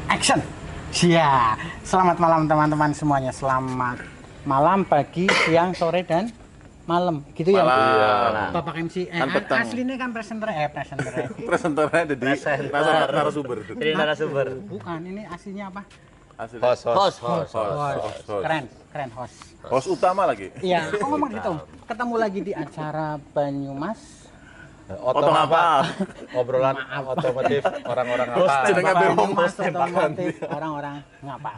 Action. Ya, selamat malam teman-teman semuanya. Selamat malam, pagi, siang, sore dan malam. Gitu ya. Malam. Bapak MC. Kan petang. Aslinya kan presenter. Presenternya ada di narasumber. Jadi narasumber. Bukan, ini aslinya apa? Asli. Host. Host. Keren host. Host utama lagi. Iya, aku ngomong gitu. Ketemu lagi di acara Banyumas. Otong apa? Obrolan otomotif orang-orang Host apa? jenenge bemo Banyumas Mas otomotif orang-orang ngapa?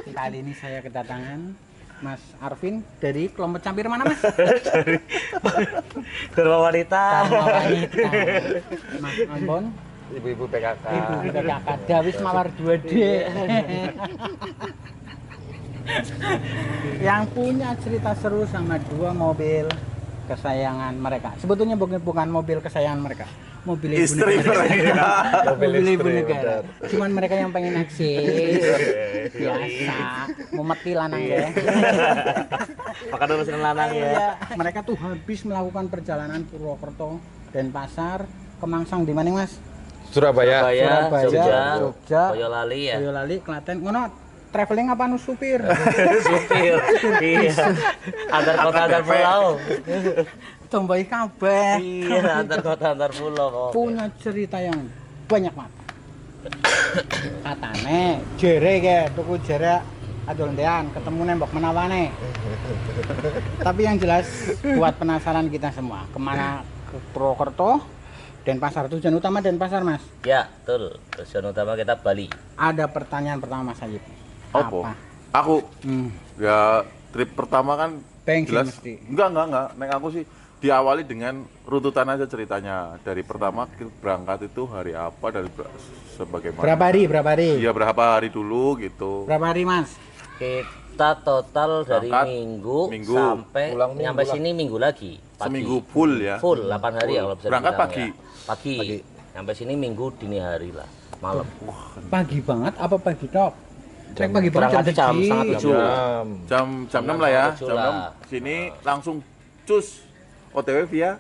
Kali ini saya kedatangan Mas Arvin dari kelompok campir mana Mas? Dharma Wanita. Dharma Wanita. Mas Ambon, Ibu-ibu PKK. Ibu PKK Dawis Mawar 2D. Yang punya cerita seru sama dua mobil kesayangan mereka. Sebetulnya bukan mobil kesayangan mereka, mobil ibu Istri negara. mereka. Mobil ibu istri, negara. Cuman mereka yang pengen eksis. Biasa, memeti lanang ya. Makan urusan lanang ya. Iya, mereka tuh habis melakukan perjalanan Purwokerto, Denpasar, Kemangsang di mana Mas? Surabaya. Jogja, Boyolali ya. Boyolali, Klaten. Ngono traveling apa nu supir? Supir. Iya. Antar kota antar pulau. Tomboy kabeh. Iya, antar kota antar pulau kok. Punya cerita yang banyak banget. Katane jere ke tuku jere adol ndean ketemu nembok menawane. Tapi yang jelas buat penasaran kita semua, kemana ke Purwokerto, Denpasar, tujuan utama Denpasar Mas. Ya, betul. Tujuan utama kita Bali. Ada pertanyaan pertama Mas Ayib. Apa? Aku ya trip pertama kan Bensin jelas. mesti. Enggak. Nek aku sih diawali dengan rututan aja ceritanya. Dari pertama berangkat itu hari apa dari sebagaimana. Berapa hari? Iya, berapa hari dulu gitu. Berapa hari Mas? Kita total dari Berangkat minggu pulang sampai minggu nyampe lah. sini minggu lagi. Pagi. Seminggu full ya. Full 8 hari ya kalau bisa Berangkat dibilang pagi. ya. Pagi. Sampai sini minggu dini hari lah, malam. Pagi banget apa pagi tok? Nek pagi banget Berangkatnya jam siji. setengah 7. Jam 6 lah ya. Jam Jam 6 lah. sini langsung cus OTW via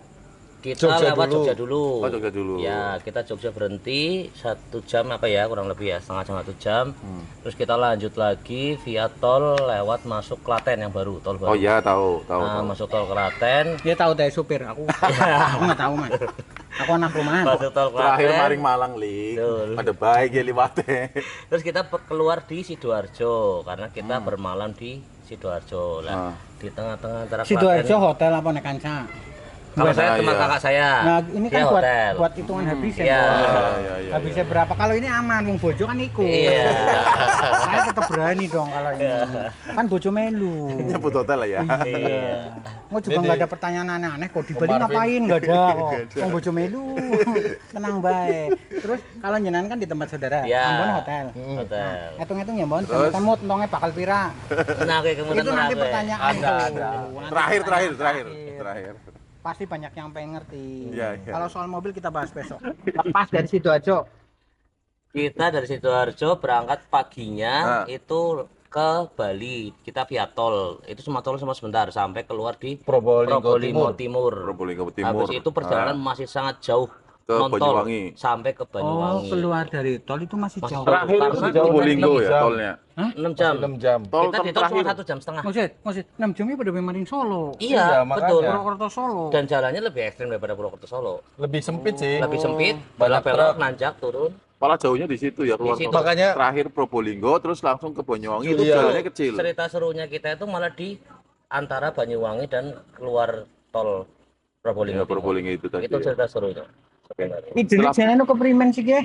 Kita Jogja lewat dulu. Jogja dulu. Oh, Jogja dulu. Ya, kita Jogja berhenti 1 jam apa ya, kurang lebih ya, setengah jam 1 jam. Terus kita lanjut lagi via tol lewat masuk Klaten yang baru, tol baru. Oh iya, tahu. Nah, masuk tol Klaten. Dia tahu dari supir aku. Aku nggak tahu Mas. Aku anak rumahan. Masuk tol Terakhir Klaten. maring Malang ling. Betul. Ada baik ya liwate. Terus kita keluar di Sidoarjo karena kita bermalam di Sidoarjo. Lah, di tengah-tengah antara Sidoarjo hotel apa nek kanca? Kalau saya Iya. teman kakak saya. Nah, ini dia kan buat hotel. buat hitungan habis ya. Iya. Bos. Iya. Habisnya berapa? Kalau ini aman, wong bojo kan ikut. Iya. Saya tetap berani dong kalau ini. Kan bojo melu. Nyebut hotel lah ya. Iya. Mau juga nggak ada pertanyaan aneh-aneh kok di Bali Marvin. ngapain nggak ada kok. Wong bojo melu. Tenang baik. Terus kalau jenengan kan di tempat saudara, Iya. Ambon hotel. Hotel. Hitung-hitung ya, Bon. Terus? Kamu entongnya bakal pira? Nah, kayak kemudian Itu nanti pertanyaan Ada. tuh. Nanti Terakhir. pertanyaan Terakhir. Pasti banyak yang pengen ngerti. Iya. Kalau soal mobil kita bahas besok. Lepas dari Sidoarjo. Kita dari Sidoarjo berangkat paginya itu ke Bali. Kita via tol. Itu cuma tol cuma sebentar sampai keluar di Probolinggo Timur. Probolinggo Timur. Habis itu perjalanan masih sangat jauh. Ke non-tol, Banyuwangi. sampai ke Banyuwangi. keluar dari tol itu masih jauh. Terakhir Karena itu jauh Probolinggo 6 ya jam. tolnya. 6 jam. 6 jam. Tol Kita di tol terakhir. cuma 1,5 jam. Maksud 6 jam ini pada maring Solo. Iya, Iya, betul. makanya. Purwokerto Solo. Dan jalannya lebih ekstrim daripada Purwokerto Solo. Lebih sempit sih. Lebih sempit, Banyak belok-belok, truk. nanjak, turun. Malah jauhnya di situ ya keluar Di situ. tol. Makanya- Terakhir Probolinggo terus langsung ke Banyuwangi itu Iya. jalannya kecil. Cerita serunya kita itu malah di antara Banyuwangi dan keluar tol Probolinggo. Ya, Probolinggo itu tadi. Itu ya. cerita serunya. sebenarnya. Ijene jane ke primen sih ge.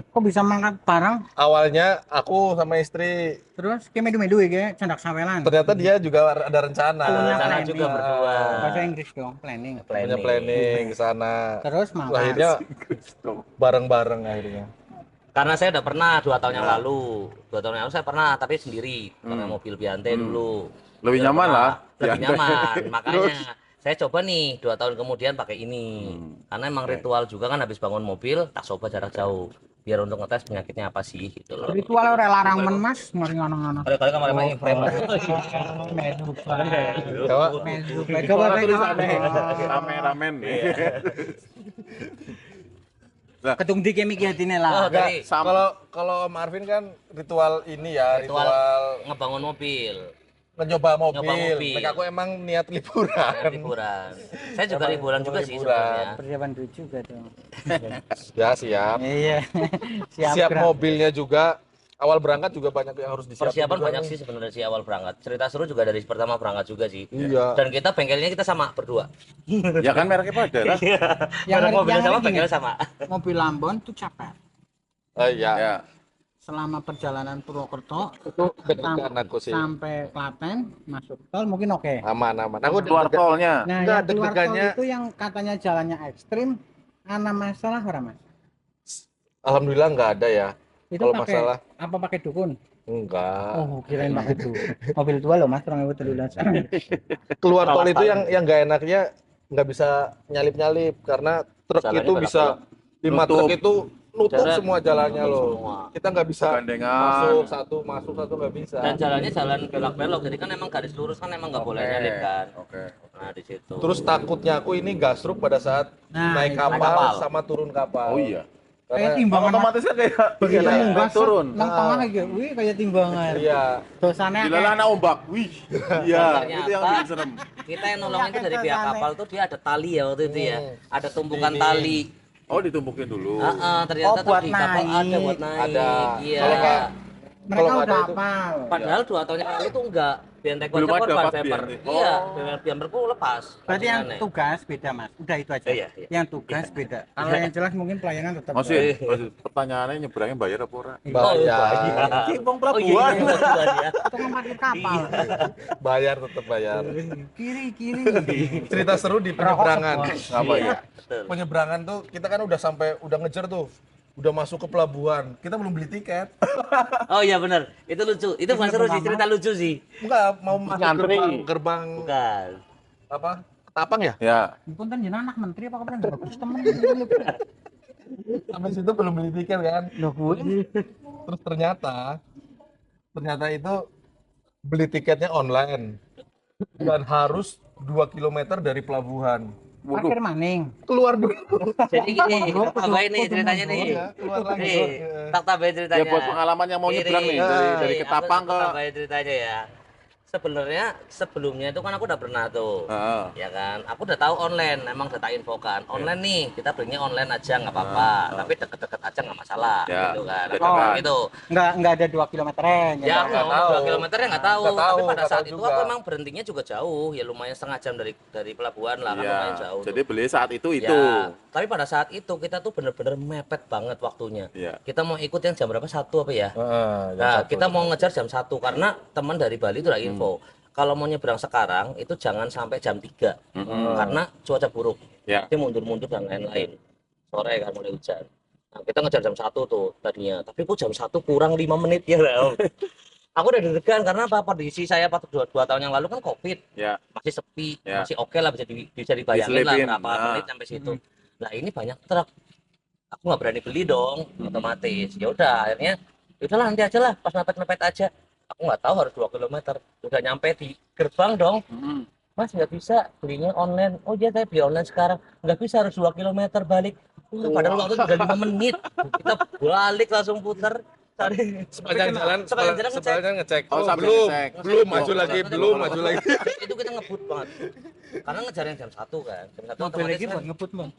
Kok bisa mangkat barang Awalnya aku sama istri, terus ke medu-medu ya ge, candak sawelan. ternyata dia juga ada rencana. Punya Sana planning. juga berdua. Bahasa Inggris dong, planning. Punya planning ke sana. Terus mangkat. Akhirnya bareng-bareng akhirnya. Karena saya udah pernah 2 tahun yang lalu. 2 tahun yang lalu saya pernah tapi sendiri karena mobil Biante dulu. Lebih nyaman lah. Lebih Ya. nyaman. Terus? Makanya saya coba nih 2 tahun kemudian pakai ini. Karena emang Oke. ritual juga kan habis bangun mobil tak coba jarak jauh. Biar untuk ngetes penyakitnya apa sih gitu loh. Ritual ora larang men Mas, mari ngono-ngono. Kali-kali kamar main frame. Medu Jawa. medu Coba tulisannya ramen-ramen. Ketung di kemi hatine Oh, lah. dari Kalau Marvin kan ritual ini ya, ritual ritual ngebangun mobil, nyoba mobil. Nyoba mobil. Nek aku emang niat liburan. liburan. Saya juga Emang liburan juga sih liburan. sebenarnya. Persiapan duit juga tuh. Ya siap. Iya. Siap gerak. mobilnya juga. Awal berangkat juga banyak yang harus disiapkan. Persiapan juga banyak nih. sih sebenarnya sih awal berangkat. Cerita seru juga dari pertama berangkat juga sih. Iya. Dan kita bengkelnya kita sama berdua. Ya kan mereknya pada lah. Merek mobilnya sama, gini, bengkelnya sama. mobil Lambon tuh capek. Iya. Ya. Selama perjalanan Purwokerto Itu deg-degan aku sih. sampai Klaten masuk tol mungkin oke. Aman. Aku Keluar tolnya. Nah, Enggak, yang keluar tol deg-degannya- itu yang katanya jalannya ekstrim, ana masalah ora Mas? Alhamdulillah nggak ada ya. Itu Kalau pakai masalah apa pakai dukun? enggak. Oh, kirain pakai dukun. Mobil tua loh Mas, 2013. Keluar tol itu yang nggak enaknya nggak bisa nyalip-nyalip karena truk Jalannya itu belok-belok. bisa 5 Nutup. truk itu nutup Jalan- semua jalannya loh. Semua. Kita nggak bisa Gandengan. masuk satu nggak bisa. Dan jalannya jalan belok-belok, jadi kan emang garis lurus kan emang nggak boleh nyalip kan. Oke. Nah di situ. Terus takutnya aku ini gasruk pada saat Nah, naik itu. kapal, Naik kapal. sama turun kapal. Oh iya. Kayak Karena timbangan Otomatisnya kayak begitu kayak munggah turun. nang tengah kayak wih kayak timbangan. iya, Dosanya Gila lah anak ombak. Wih. Iya, Ternyata- itu yang bikin serem. Kita yang nolongin itu dari Iya, pihak aneh. kapal tuh dia ada tali ya waktu itu ya. Ada tumpukan Ini. tali. Oh, ditumpukin dulu. Ternyata Oh, tuh buat di kapal naik. ada buat naik. Ada. Iya. Kalau kayak mereka Kalau udah ada itu- hafal. Padahal 2 tahun yang lalu tuh enggak. BNT Belum konsep ada kan pas paper. BNT. Iya, Oh. BNT-ku lepas. Berarti yang Aneh. tugas beda Mas. Udah itu aja. Iya, iya. Yang tugas beda. Kalau yang jelas mungkin pelayanan tetap. Masih pertanyaannya nyebrangnya bayar apa ora? bayar, Cibong Oh iya, pelabuhan. iya, pelabuhan ya. Itu kan pakai kapal. bayar tetap bayar. Kiri kiri. Cerita seru di penyeberangan. Apa ya? Betul. Penyeberangan tuh kita kan udah ngejar tuh. Udah masuk ke pelabuhan. Kita belum beli tiket. Oh iya benar. Itu lucu. Itu bukan seru sih, cerita lucu sih. Enggak, mau masuk Nyantri. gerbang Bukan. apa? Ketapang ya? Ya. Punten jenengan anak menteri apa kapan bagus temen. Sampai situ belum beli tiket kan. Loh gue. Terus ternyata itu beli tiketnya online dan harus 2 km dari pelabuhan. Parkir maning. Keluar dulu. Jadi gini, tak tambahin nih ceritanya nih. Keluar lagi. Nih, tak tambahin ceritanya. Ya buat pengalaman yang mau nyebrang nih dari Nih, Ketapang aku ke tambahin ceritanya ya. Sebenarnya sebelumnya itu kan aku udah pernah tuh. Heeh. Ya kan, aku udah tahu online, emang udah tak infokan. Online nih, kita belinya online aja nggak apa-apa, tapi deket-deket aja nggak masalah, Ya, gitu kan. dekat. Aku bilang gitu. Enggak ada 2 kilometeran. Ya, nggak aku tahu. 2 kilometer ya nggak tahu. Nggak tahu, Tapi pada nggak saat tahu itu juga. aku emang berhentinya juga jauh, ya lumayan setengah jam dari pelabuhan lah, kan Iya. lumayan jauh. Jadi beli saat itu. Ya, tapi pada saat itu kita tuh bener-bener mepet banget waktunya. Iya. Kita mau ikut yang jam berapa? 1 apa ya? Jam Nah, 1. kita mau ngejar jam 1 karena teman dari Bali itu udah info. Kalau mau nyebrang sekarang itu jangan sampai jam 3. Karena cuaca buruk. Ya. Dia mundur-mundur dan lain-lain. Sore kan mulai hujan. Nah, kita ngejar jam 1 tuh tadinya. Tapi kok jam 1 kurang 5 menit ya, Om. Aku udah deg-degan karena apa? Kondisi saya pada 2 tahun yang lalu kan Covid. Ya. Masih sepi, Ya. masih oke lah bisa dibayangin lah Diselipin. berapa menit sampai situ. Nah, ini banyak truk. Aku nggak berani beli dong, otomatis. Ya udah, akhirnya udahlah nanti aja lah, pas mepet-mepet aja. Aku nggak tahu harus 2 km. Udah nyampe di gerbang dong. Mas nggak bisa belinya online. Oh iya saya beli online sekarang. Nggak bisa harus 2 km balik. Padahal waktu itu udah 5 menit. Kita balik langsung putar. Cari. Sepanjang jalan Sepanjang ngecek. Oh, Oh, sampai belum. ngecek. Belum Oh, maju lagi, ngecek. belum maju lagi. Itu kita ngebut banget. Karena ngejar yang jam 1 kan. Jam 1 Mobil otomatis lagi kan buat ngebut Bang.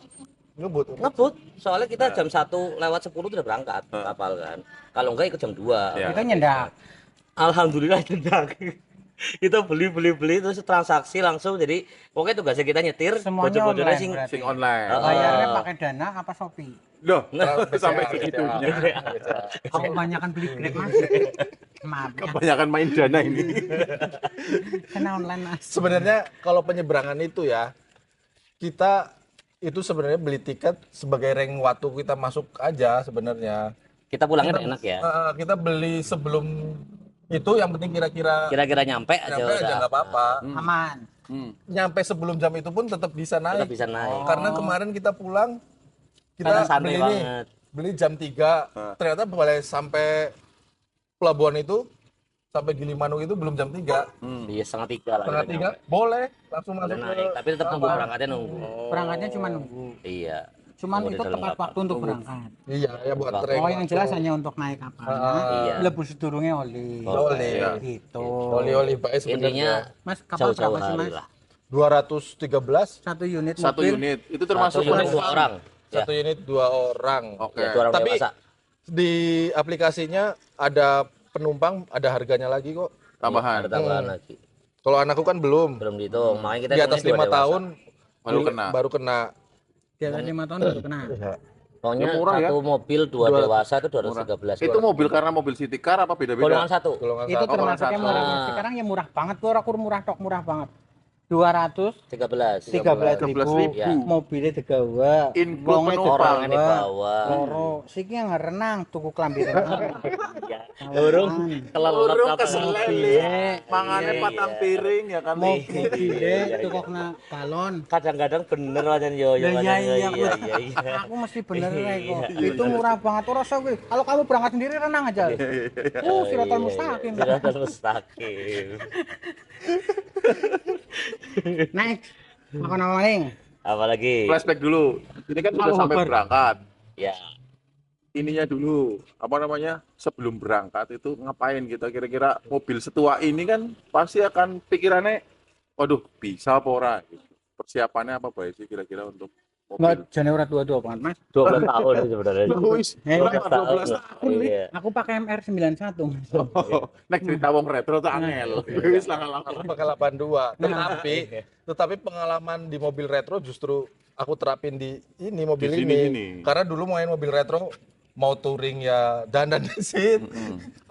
Ngebut. ngebut. Soalnya kita jam 1:10 udah berangkat kapal kan. Kalau enggak ikut jam 2. Ya. Kita nyendak. Alhamdulillah jendak. Kita beli terus transaksi langsung, jadi pokoknya tugasnya kita nyetir, Semuanya bojo-bojonya online sing berarti. Sing online. Bayarnya pakai Dana apa Shopee? Loh, BCA, sampai BCA. segitunya. Aku kebanyakan beli Grab Mas. Maaf ya, Kebanyakan main dana ini. karena online Mas. Sebenarnya kalau penyeberangan itu ya, kita itu sebenarnya beli tiket sebagai rank waktu kita masuk aja sebenarnya. kita pulangnya udah enak ya. Kita beli sebelum Itu yang penting kira-kira Kira-kira nyampe aja nyampe aja udah. nggak apa-apa. Aman. Nyampe sebelum jam itu pun tetap bisa naik. Tetap bisa naik. Karena kemarin kita pulang, Karena kita santai beli banget. beli jam 3, ternyata boleh sampai pelabuhan itu, sampai Gilimanuk itu belum jam 3. Iya, setengah 3 lah. Setengah kita 3, nyampe. boleh langsung Boleh masuk naik, tapi tetap nunggu berangkatnya nunggu. Berangkatnya cuma nunggu. Iya. Cuman Nunggu di itu dalam tepat kapal. waktu untuk berangkat. Iya, ya buat Wah. trek. Oh, yang jelas hanya untuk naik kapalnya. Iya. Lebu sedurunge oli. Oli. Gitu. Oli-oli baik Intinya sebenarnya. Mas, kapal jauh-jauh berapa sih, hari Mas? lah. 213, Satu unit Satu mobil. unit itu termasuk Satu unit dua penumpang. orang. Ya, satu unit 2 orang. Oke. ya, 2 orang Tapi dewasa. di aplikasinya ada penumpang, ada harganya lagi kok. Tambahan. Ada tambahan lagi. Kalau anakku kan belum. Belum dihitung. Makanya kita Di atas hitungnya 5 dua dewasa. tahun Baru kena. Baru kena. Di atas 5 tahun baru kena. Pokoknya Ya, murah ya. satu mobil 2 dewasa itu 213. Itu mobil karena mobil city car apa beda-beda? golongan 1. Golongan Itu satu. termasuknya satu. murah. Sekarang ya murah banget, aku murah tok, murah banget. 213 13. ribu, Ya. mobilnya digawa, Include wongnya penumpang. Orang yang digawa. dibawa. Loro, siki yang renang, tuku klambi renang. Ya. Urung kelelep Urung apa keselele. Mangane Iya, patang iya. piring ya kan. Mobilnya tuku kena galon. Kadang-kadang bener wajan yo Ya iya iya, iya. aku mesti bener Iya, kok. iya. Itu murah banget ora usah kuwi. Kalau kamu berangkat sendiri renang aja. Siratal mustaqim. Siratal mustaqim. Next. Makan apa maling? Apalagi? Flashback dulu. Ini kan sudah Allahu sampai Akbar. berangkat. Ya. Ininya dulu, apa namanya? Sebelum berangkat itu ngapain kita kira-kira mobil setua ini kan pasti akan pikirannya waduh, bisa apa ora gitu. Persiapannya apa baik sih kira-kira untuk mobil? Enggak, jane ora tua-tua banget, Mas. 12 tahun sih sebenarnya. Wis, Hebat. 12 tahun nih. Iya. Aku pakai MR91. Oh, nek cerita wong retro tuh angel. Wis lama-lama. Aku pakai 82. Tetapi pengalaman di mobil retro justru aku terapin di ini mobil Di sini, ini. sini. Karena dulu main mobil retro mau touring ya dandan di sini.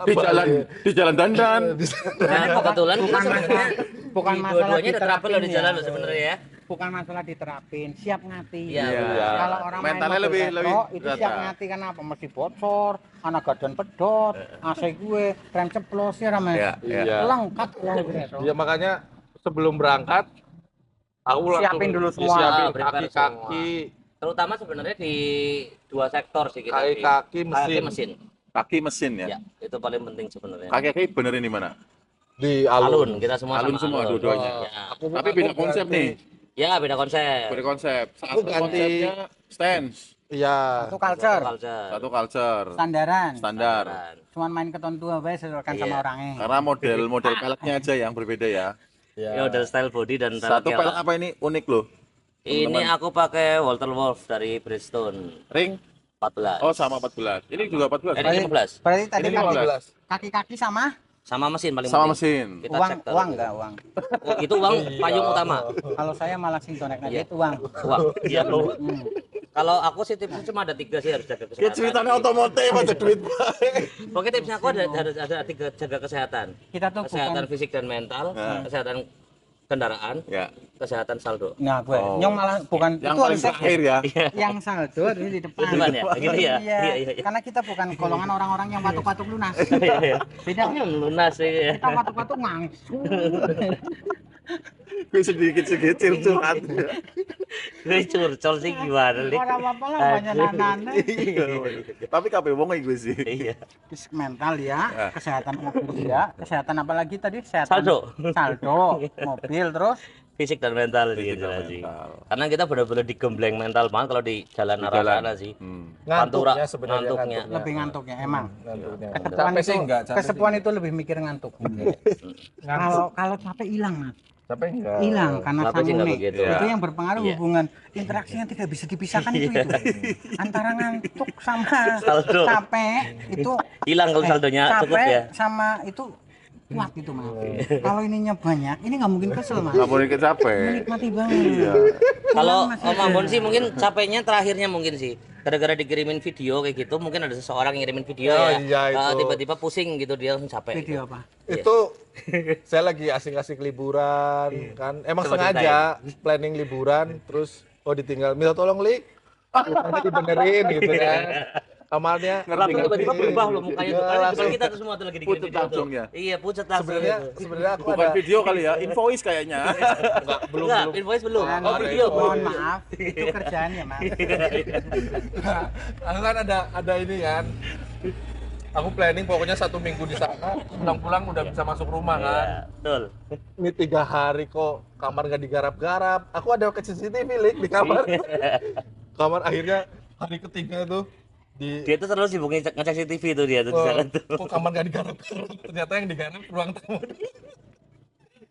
Di jalan dandan. Nah, kebetulan kita Bukan sebenarnya masalah- bukan di masalah dua-duanya udah terapin loh di diterapin jalan ya. loh sebenarnya ya. Bukan masalah diterapin, siap ngati. Iya, Iya. Kalau orang Mentalnya main mobil lebih- retro, lebih itu rata. siap ngati kenapa? Mesti bocor, anak gadan pedot, AC gue, rem ceplos ya ramai. Iya, iya. Lengkap ya mobil retro. Ya makanya sebelum berangkat aku Siapin dulu semua. Siapin Prepare kaki-kaki, Terutama sebenarnya di dua sektor sih kita. di- kaki-kaki mesin. mesin. Kaki mesin ya. Ya, itu paling penting sebenarnya. Kaki-kaki benerin di mana? Di Alun, alun. kita semua Alun sama semua alun. dua-duanya. Ya. Tapi beda konsep nih. Ya, beda konsep. Beda konsep. Aku Satu ganti- konsepnya stance, Iya. Itu culture, satu culture, standaran. standar. Cuman main keton tua bae sesuaikan sama Iya. orangnya. Karena model peleknya aja yang berbeda ya. Ya, udah style body dan Satu pelek pelek apa ini unik loh. Ini aku pakai Walter Wolf dari Bridgestone Ring 14. oh sama 14. Ini juga 14. Ini 15. Berarti tadi Ini kaki- 15. kaki-kaki sama Sama mesin paling Sama penting. mesin. Kita uang, cek uang dulu. enggak uang. Oh, itu uang payung utama. Kalau saya malah sintonek Iya. itu uang. Uang. Iya loh. Hmm. Kalau aku sih tipsnya cuma ada 3 sih, harus jaga Kita kesehatan. ceritanya otomotif aja duit baik. Pokoknya tipsnya aku ada 3, jaga kesehatan. Kita tuh Kesehatan bukan. fisik dan mental, Nah. kesehatan kendaraan, Ya. kesehatan saldo. Nah, gue Oh. nyong malah bukan Yang itu paling harus terakhir ya. yang saldo harus di depan. Di depan ya? Gitu ya? Iya. Iya, iya. Karena kita bukan golongan orang-orang yang patuk-patuk lunas. Iya, iya. Beda. Lunas sih ya. Kita patuk-patuk langsung. Gue sedikit-sedikit curhat. Gue curcol sih gimana nih? Ora apa-apa lah banyak nanane. Tapi kabeh wong gue sih. Iya. Fisik mental ya, Ya. kesehatan mobil ya, kesehatan apa lagi tadi? Kesehatan Saldo. Saldo, mobil terus Fisik dan mental Fisik gitu dan sih. mental. Karena kita benar-benar digembleng mental banget kalau di jalan Di arah jalan. sana sih. Ngantuknya Pantura, sebenarnya ngantuknya. lebih ngantuknya emang. Ngantuknya. Kesepuan Capek sih itu- enggak, capek Kesepuan itu lebih mikir ngantuk. Kalau capek hilang, Mas. Capek enggak? Hilang karena Capek sih nggak sangune. begitu. Itu Ya. yang berpengaruh Iya. hubungan interaksi yang tidak bisa dipisahkan itu. Antara ngantuk sama Saldo. capek itu Hilang kalau saldonya cukup capek ya. sama itu kuat gitu mas. Kalau ininya banyak, ini nggak mungkin kesel mas. Nggak boleh capek. Menikmati banget. Iya. Kalau Masih Om ada. Ambon sih mungkin capeknya terakhirnya mungkin sih gara-gara dikirimin video kayak gitu, mungkin ada seseorang yang ngirimin video Oh, ya. iya, itu. Tiba-tiba pusing gitu dia langsung capek. Video gitu. apa? Itu saya lagi asik-asik liburan kan. Emang Coba sengaja planning liburan terus ditinggal minta tolong Li. Nanti dibenerin gitu kan. kamarnya Langsung tiba-tiba berubah loh mukanya tuh. Iya, Kan langsung. kita tuh semua tuh lagi Pucet video tuh. langsung ya? Iya, pucet langsung. sebenarnya aku Bukan ada video kali ya, invoice kayaknya. belum Enggak, belum invoice belum. Nah, Oh, video belum. mohon maaf, itu kerjaan ya mas. aku kan ada ini kan. Aku planning pokoknya 1 minggu di sana, pulang-pulang udah bisa masuk rumah kan. Iya, betul. Ini 3 hari kok kamar nggak digarap-garap. Aku ada ke CCTV Lik, di kamar. Kamar akhirnya hari ketiga tuh di Dia tuh terus sibuk ngecek CCTV tuh dia tuh di sana tuh. kok kamar nggak digarap-garap. Ternyata yang digarap ruang tamu.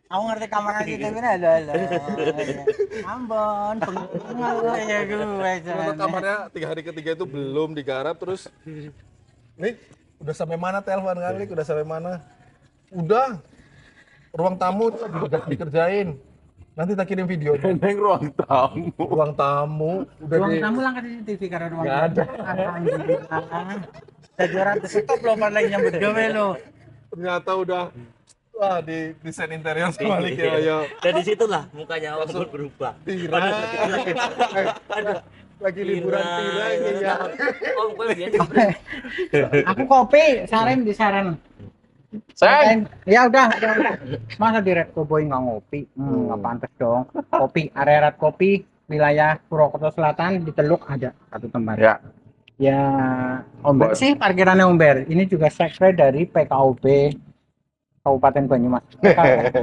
Aku ngerti kamar kita ini ada. Ambon, pengen ya gue. Ternyata kamarnya 3 hari ketiga itu belum digarap terus. Lik, udah sampai mana telepon kan Lik? Udah sampai mana? Udah. Ruang tamu udah dikerjain. Nanti tak kirim video. Neng ruang tamu. Ruang tamu udah Ruang di tamu langkah CCTV karena ruang Nggak ada. Alhamdulillah. Saya stop lo lagi nyambut gawe lo. ternyata udah wah di desain interior sama Lik ya. Ya. Dan disitulah mukanya Ambon berubah. Tirai. Lagi liburan tirai ya. Oh, gue biasa. Aku kopi, Sarem di saran. Ya udah. Masa di Red Cowboy nggak ngopi? Nggak pantas dong. Kopi, area Red Kopi, wilayah Purwokerto Selatan di Teluk ada satu tempat. Ya. Ya, Omber sih parkirannya Omber. Ini juga sekre dari PKUB Kabupaten Banyumas.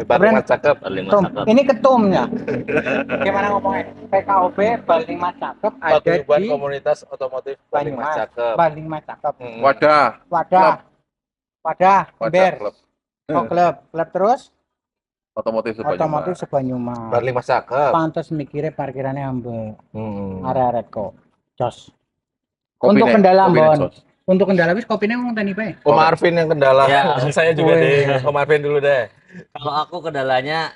Banyumas cakep. Ketum. Ini ketumnya. Gimana ngomongnya? PKUB Banyumas Cakep ada Paguyuban di Komunitas Otomotif Banyumas Banyumas Cakep. Banyumas Cakep. Wadah. Wadah. Wadah Ember. klub Oh, klub terus otomotif otomotif Banyumas. Sebanyumas. Banyumas Cakep. Pantes mikirnya parkirannya Ambe. Hmm. Area Redco. Jos. Kopi Untuk nek, kendala, kopi nek, Bon. Sos. Untuk kendala wis kopinya ngomong tadi Pak. Om Arvin yang kendala. Ya. Saya juga Oh, deh. iya. Om Arvin dulu deh. Kalau aku kendalanya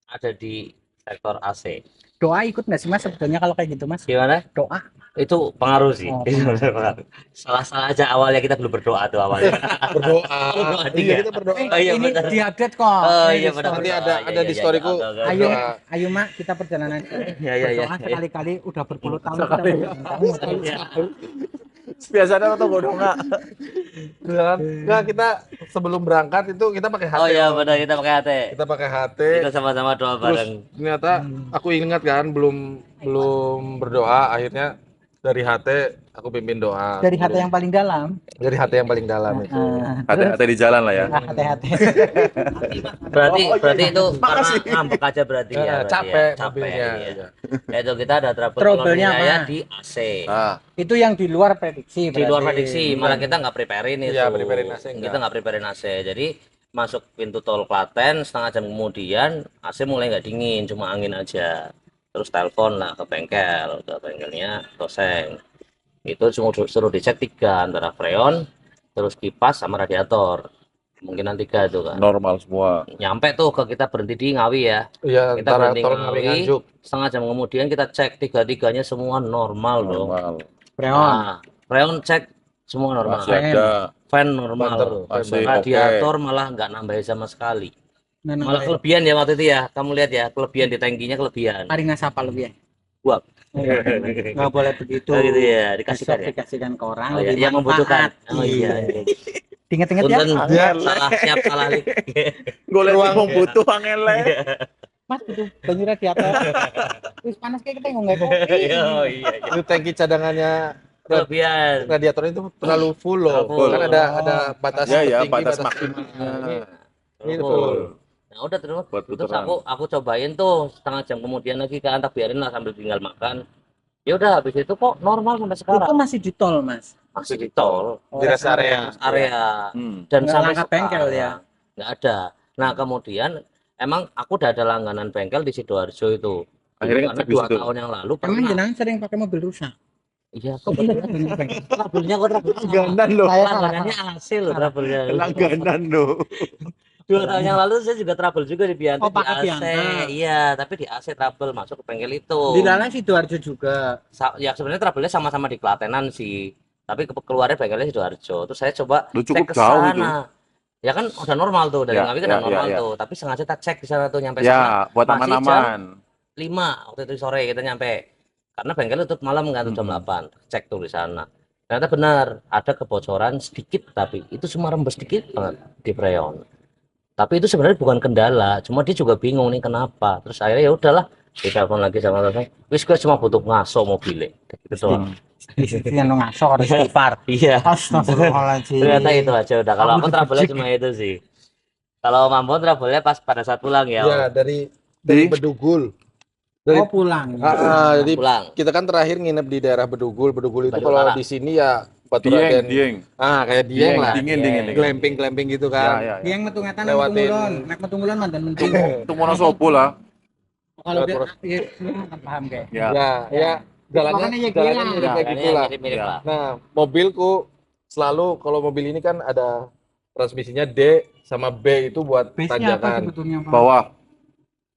ada di sektor AC. Doa ikut nggak sih Mas sebetulnya kalau kayak gitu Mas? Gimana? Doa. Itu pengaruh sih. Oh, Salah-salah aja awalnya kita belum berdoa tuh awalnya. Berdoa. Berdoa Iya tiga. kita berdoa. Oh, iya, Ini benar. diupdate kok. Oh Ini iya di benar. story. Nanti ada di storyku. Ayo, Doa. ayo Mak, kita perjalanan. Ya ya ya. Berdoa sekali-kali udah berpuluh tahun. Sekali. Iya. Biasanya atau godong nggak? Enggak kita sebelum berangkat itu kita pakai HT. Oh iya benar kita pakai HT. Kita pakai HT. Kita sama-sama doa Terus bareng. ternyata aku ingat kan belum berdoa akhirnya dari HT aku pimpin doa. Dari hati yang paling dalam. Dari HT yang paling dalam itu. Hati-hati di jalan lah ya. Hati-hati. Berarti itu karena ngambek aja berarti ya. Ya, berarti capek ya. Capek. mobilnya. Iya. Ya, itu kita ada trouble Trouble-nya ya apa? di AC. Nah, Itu yang di luar prediksi. Di luar berarti. prediksi, malah kita nggak preparein itu. Iya, preparein AC Kita enggak. nggak preparein AC. Jadi masuk pintu tol Klaten setengah jam kemudian AC mulai nggak dingin, cuma angin aja. Terus telepon lah ke bengkelnya Toseng. Itu cuma suruh dicek 3 antara freon, terus kipas sama radiator. Kemungkinan 3 itu kan. normal semua. Nyampe tuh ke kita berhenti di Ngawi ya. Iya, Kita antara berhenti tol Ngawi. Ngawi Nganjuk. Setengah jam kemudian kita cek 3-3-nya semua normal dong. Normal. Freon. Nah, freon cek semua normal. Masih ada. Fan normal. Banter. Masih Radiator malah nggak nambahin sama sekali. Malah kelebihan ya waktu itu ya. Kamu lihat ya, kelebihan di tangkinya kelebihan. Paringan siapa lebih ya? Gua. Nggak boleh begitu. Oh gitu ya, dikasihkan Besok ya. dikasihkan ke orang Oh, iya, lebih yang membutuhkan. manfaat. Oh iya. iya. Ingat-ingat ya. Punten, Dia- salah siap salah lik. Golek Ruang- wong butuh angel le. Mas itu banyu radiator. Wis panas kayak kita nggak kopi. Iya, iya. Itu tangki cadangannya Kelebihan. radiator itu terlalu full loh. Terlalu full. Kan ada batas Ya ya, tertinggi, batas maksimal. maksimal. Ini Full. full. Nah udah terus Buat terus puteran. aku cobain tuh setengah jam kemudian lagi kan tak biarin lah sambil tinggal makan. Ya udah habis itu kok normal sampai Itu sekarang. masih di tol Mas. Masih di tol Di rest area. area dan Nggak sampai langkah bengkel ya? nggak ada. Nah kemudian emang aku udah ada langganan bengkel di Sidoarjo itu. Akhirnya Karena ngecek di 2 situ. tahun yang lalu Emang pernah. jenengan sering pakai mobil rusak. Iya kebetulan trouble-nya kok trouble Langganan loh. Saya salah. langganannya AC loh trouble-nya. Langganan loh. 2 tahun yang lalu saya juga trouble juga di Bianti Oh, di pakai AC. Bianca. Iya, tapi di AC trouble masuk ke bengkel itu. Di dalam Sidoarjo juga. Ya sebenarnya trouble-nya sama-sama di Klatenan sih. Tapi keluarnya bengkelnya Sidoarjo. Terus saya coba Lu cek cukup ke jauh sana. itu. Ya kan udah normal tuh dari Ya, Ngawi kan ya, udah normal ya, ya. tuh. Tapi sengaja tak cek di sana tuh nyampe sana. Ya, buat Masih aman-aman. 5 waktu itu sore kita nyampe. Karena bengkel tutup malam kan tuh jam Hmm. 8. Cek tuh di sana. Ternyata benar, ada kebocoran sedikit tapi itu cuma rembes sedikit banget di freon. Tapi itu sebenarnya bukan kendala, cuma dia juga bingung nih kenapa. Terus akhirnya ya udahlah, ditelepon lagi sama teman. Wis gue cuma butuh ngaso mobilnya. Gitu doang. Yang ngaso harus istighfar. Iya. Astagfirullahaladzim. Ternyata itu aja udah. Kalau Aku aku trouble-nya dibecek. cuma itu sih. Kalau Mambon trouble-nya pas pada saat pulang ya. Ya dari Bedugul. Oh pulang. Jadi Pulang. kita kan terakhir nginep di daerah Bedugul. Bedugul itu Batu kalau Utara. di sini ya Batu Dieng, Raden. Dieng. Kayak Dieng lah. Dingin, dingin. Glamping gitu kan. Ya. Yang metu ngetan Lewatin. metu ngulon, nek metu ngulon mantan metu. Itu Wonosobo lah. Kalau dia Terus. iya, paham kayak. Ya. Ya, jalannya Makanya ya jalannya gila. mirip kayak Jalannya gitulah. mirip-mirip Ya. lah. Nah, mobilku selalu kalau mobil ini kan ada transmisinya D sama B itu buat Base-nya apa tanjakan. sebetulnya Pak? Bawah.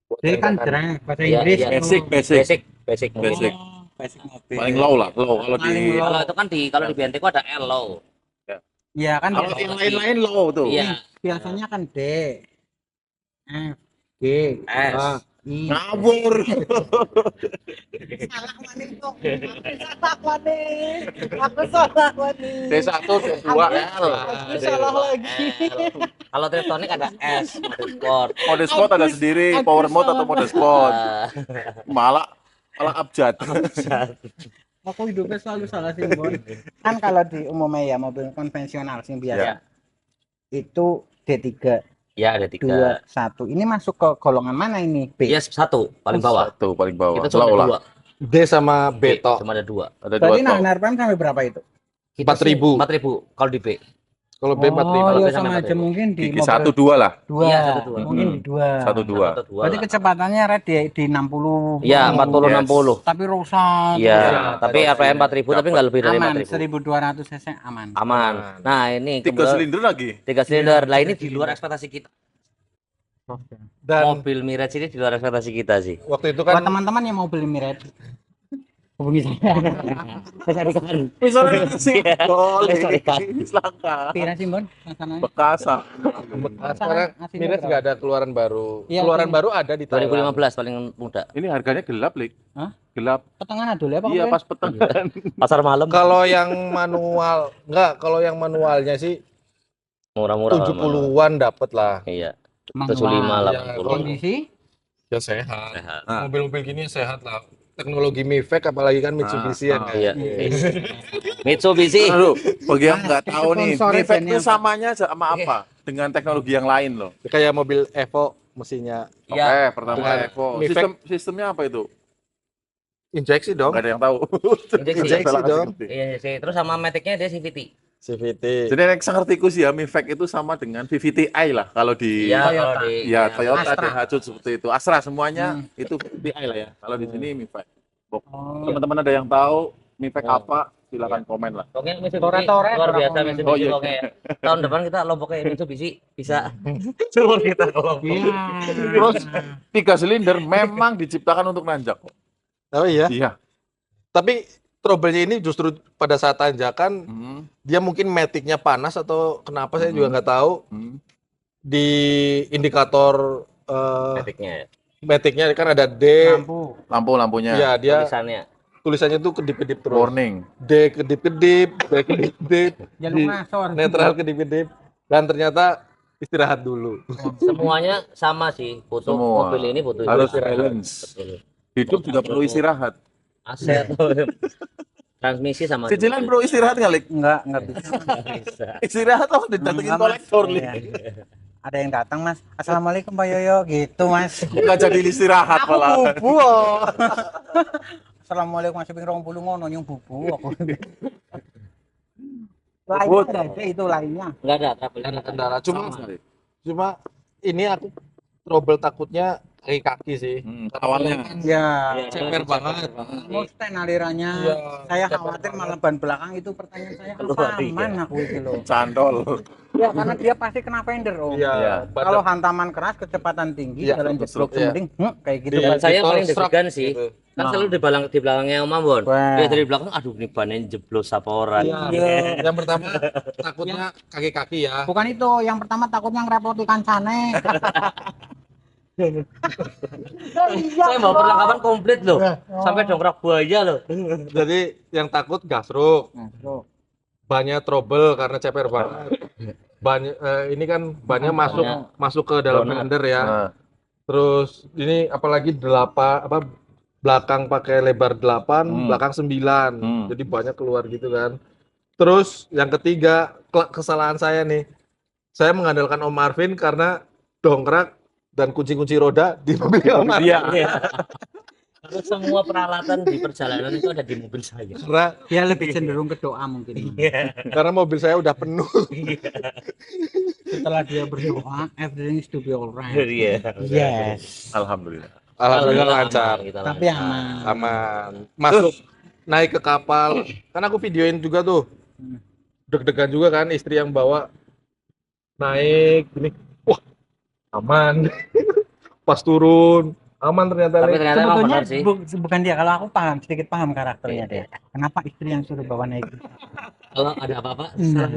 Buat Dia kan tanjakan. drag bahasa Iya, Inggris. iya. Basic. Basic mobil. Basic. Basic mobil. Paling low lah, low kalau di Paling low. Kalau itu kan kalau di BNT ada L low. Iya kan kalau biasa- yang lain-lain low tuh. Iya. biasanya kan D, F, G, S. Ah, I. Ngawur. Salah maning kok. Salah maning. Aku salah maning. D1, D2, L. Aku salah lagi. Kalau Triptonic ada S, mode sport. Mode sport ada sendiri, power mode atau mode sport. Malah abjad. Aku hidupnya selalu salah sih, Bon. Kan kalau di umumnya ya mobil konvensional sih biasa. Ya. Itu D3, Ya ada 3. 2, 1. Ini masuk ke golongan mana ini? B. Ya 1 paling bawah. Satu paling bawah. Kita cuma Low ada lah. 2. D sama B tok. Cuma ada 2. Ada 2 Berarti tok. nah RPM sampai berapa itu? 4.000. 4.000 kalau di B. Kalau B 4.000. Oh, Kalau ya bisa sama sampai aja 4.000. mungkin di Gigi 1-2 lah. 2. Iya, 1-2. Mungkin di 2. 1-2. Berarti kecepatannya red di 60. Iya, 40 Yes. 60. Tapi rusak. Iya, Iya, tapi kalau RPM 4.000 tapi nggak lebih dari Aman, 4.000. 1200 cc aman. Aman. Nah, ini 3 kebetulan silinder lagi. 3 silinder. Lah ini di luar ekspektasi kita. Dan Mobil Mirage ini di luar ekspektasi kita sih. waktu itu Buat kan teman-teman yang mau beli Mirage, hubungi saya. Saya carikan. Misalnya sih, gol. Sorry. Selangkah. Pira sih, Bon? Masalahnya. Bekasa. sekarang Aslinya Mirage berapa? nggak ada keluaran baru. Iya, Keluaran ini. baru ada di Thailand. 2015 paling muda. Ini harganya gelap, Lik. Hah? Gelap. Pertengahan dulu ya, Pak? Iya, Kemarin? pas pertengahan. Pasar malam Kalau yang manual, kalau yang manualnya sih murah-murah. 70-an dapat lah. Iya. Manual. 75 Ya, 80. Kondisi? Ya sehat. Sehat. Nah. Mobil-mobil gini sehat lah. Teknologi Mifek apalagi kan Mitsubishi Ah, kan. Iya. Mitsubishi. Aduh, bagi yang nggak tahu nih, Sponsornya Mifek bandnya itu apa? samanya sama apa? Dengan teknologi yang lain loh. Kayak mobil Evo mesinnya Iya. Oke, pertama Dengan Evo. Mifek. Sistemnya apa itu? injeksi dong. Nggak ada yang tahu. Injeksi. Salah dong. ngerti. Iya sih. Terus sama Matic-nya dia CVT. CVT. Jadi yang saya ngertiku sih ya, Mifek itu sama dengan VVTi lah. Kalau di Iya, Toyota. kalau di ya Toyota, Astra. Daihatsu seperti itu. Astra semuanya itu VVTi lah ya. Kalau di sini Mifek. Oh, Teman-teman ada yang tahu Mifek Oh. apa? Silakan komen lah. Pokoknya Mitsubishi Tore-tore, luar biasa tore-tore. Mitsubishi Oh, iya. pokoknya. Tahun depan kita lompoknya Mitsubishi bisa suruh kita ke Lombok. iya. Terus 3 silinder memang diciptakan untuk nanjak kok. Oh iya. Iya. Tapi trouble-nya ini justru pada saat tanjakan Hmm. dia mungkin matic-nya panas atau kenapa saya juga nggak tahu. Hmm. Di indikator Matic-nya ya. matic-nya kan ada D. Lampu. Lampu-lampunya. Ya, dia Tulisannya. tulisannya tuh kedip-kedip terus. Warning. D kedip-kedip, B kedip-kedip, Jalur di ngasor. netral kedip-kedip. Dan ternyata istirahat dulu. Semuanya sama sih. Butuh Semua. mobil ini butuh Harus istirahat. balance. Betul. Hidup juga perlu istirahat. Aset. Transmisi sama. Cicilan perlu istirahat nggak, Lik? Enggak bisa. Bisa. Istirahat loh, didatengin Enggak, Mas. kolektor, Lik. Iya. Ada yang datang, Mas. Assalamualaikum Pak Yoyo, gitu, Mas. Nggak jadi istirahat Aku malah. bubu. oh. Assalamualaikum Mas Ping 20 ngono nyung bubu aku. Lainnya ada aja itu lainnya. Enggak ada trouble. Ada kendala. Cuma Sama. cuma ini aku trouble takutnya kaki-kaki sih. Awalnya. Ya. Iya, Ceper banget. Mau stand alirannya. Iya, Saya ceper khawatir banget. malah ban belakang itu pertanyaan saya Keluar, apa iya. aman aku itu loh. Candol. Ya karena dia pasti kena fender om. Iya. Iya. Kalau hantaman keras kecepatan tinggi Iya, jalan jeblok iya. semeding kayak gitu. Dan saya paling Di tol deg-degan struck sih. gitu. Kan selalu di belakangnya Om Ambon. Wah. Dia dari belakang, aduh ini bannya jeblos apa orang. Iya. Yang pertama takutnya kaki-kaki ya. Bukan itu, yang pertama takutnya ngerepoti kancane. Saya mau perlengkapan komplit loh. Sampai dongkrak buaya loh. Jadi yang takut gasruk. Nah, bro. bannya trouble karena ceper banget. Banyak ini kan bannya masuk ke dalam Donat. blender ya. Nah, Terus ini apalagi belakang pakai lebar 8, belakang 9. Jadi banyak keluar gitu kan. Terus yang ketiga, kesalahan saya nih. Saya mengandalkan Om Marvin karena dongkrak dan kunci-kunci roda di mobil Om Marvin. Iya. Karena semua peralatan di perjalanan itu ada di mobil saya. Dia lebih cenderung ke doa mungkin. Karena mobil saya udah penuh. Setelah dia berdoa, everything is to be alright. Iya. Yes. alhamdulillah. Alhamdulillah lancar. Tapi aman. Aman. Masuk naik ke kapal. Kan aku videoin juga tuh. Deg-degan juga kan istri yang bawa naik gini. Wah, aman. Pas turun aman ternyata. Tapi ternyata emang Sebetulnya benar sih. bukan dia, kalau aku sedikit paham karakternya dia. Kenapa istri yang suruh bawa naik? Kalau ada apa-apa, Nah,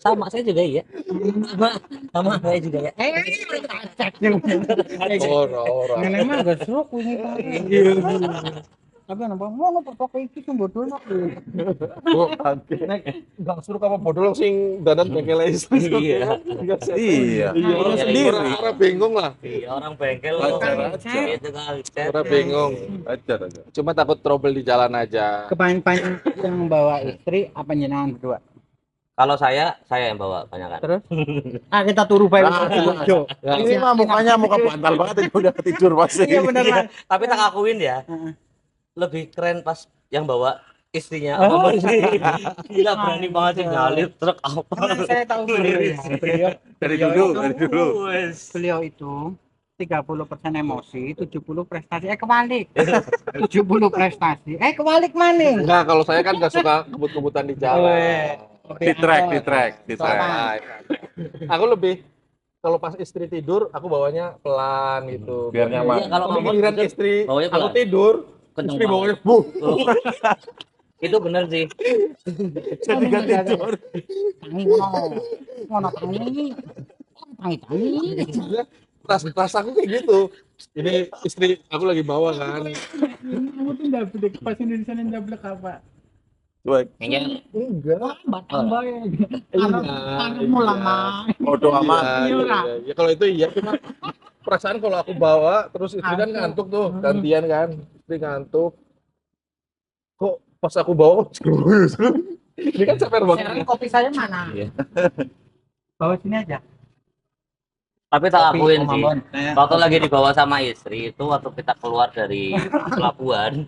sama saya juga ya. Sama saya juga ya. Orang. Nenek mah gak suruh ini Pak. Tapi napa mau pokok iki sing bodoh nak. Enggak suruh kamu bodoh sing dadan bengkel istri. Iya. Iya. Orang sendiri. Orang bingung lah. Iya, orang bengkel Wajar loh. aja. Gitu kali. Orang bingung. Ajar aja. Cuma takut trouble di jalan aja. Kebanyakan yang bawa istri apa jenengan berdua? Kalau saya yang bawa banyak kan. Terus? Kita turu bae. Yo. Ini mah mukanya muka bantal banget ini udah tidur pasti. Iya bener lah. Tapi tak akuin ya, Heeh. lebih keren pas yang bawa istrinya Om Marvin. Gila berani banget sih nyalip truk apa. Karena saya tahu beliau Dari dulu. beliau itu 30% emosi, 70 prestasi. Kebalik. 70 prestasi. Kebalik maning. Enggak, kalau saya kan nggak suka kebut-kebutan di jalan. Di track. Sama. Aku lebih kalau pas istri tidur, aku bawanya pelan gitu. Biar nyaman. Iya, kalau Tapi ngomong giliran tidur, istri, bawanya aku pelan. tidur, Kenceng istri banget. bawanya buh. Itu bener sih. Jadi gak tidur. Tangi ngono tangi. Rasaku kayak gitu. Ini istri aku lagi bawa kan. Kamu tuh ndablek pas Indonesia ndablek apa? Baik. Kayaknya Enggak. Tambah ya. Iya. Lama. Bodoh amat. Ya, kalau itu iya, cuma perasaan kalau aku bawa terus istri kan ngantuk tuh, gantian kan. Istri ngantuk. Kok pas aku bawa ini kan ceper banget. Sekarang kopi saya mana? Iya. Bawa sini aja. tapi tak Kopi, akuin Om sih. Ambon. Waktu lagi dibawa sama istri itu waktu kita keluar dari pelabuhan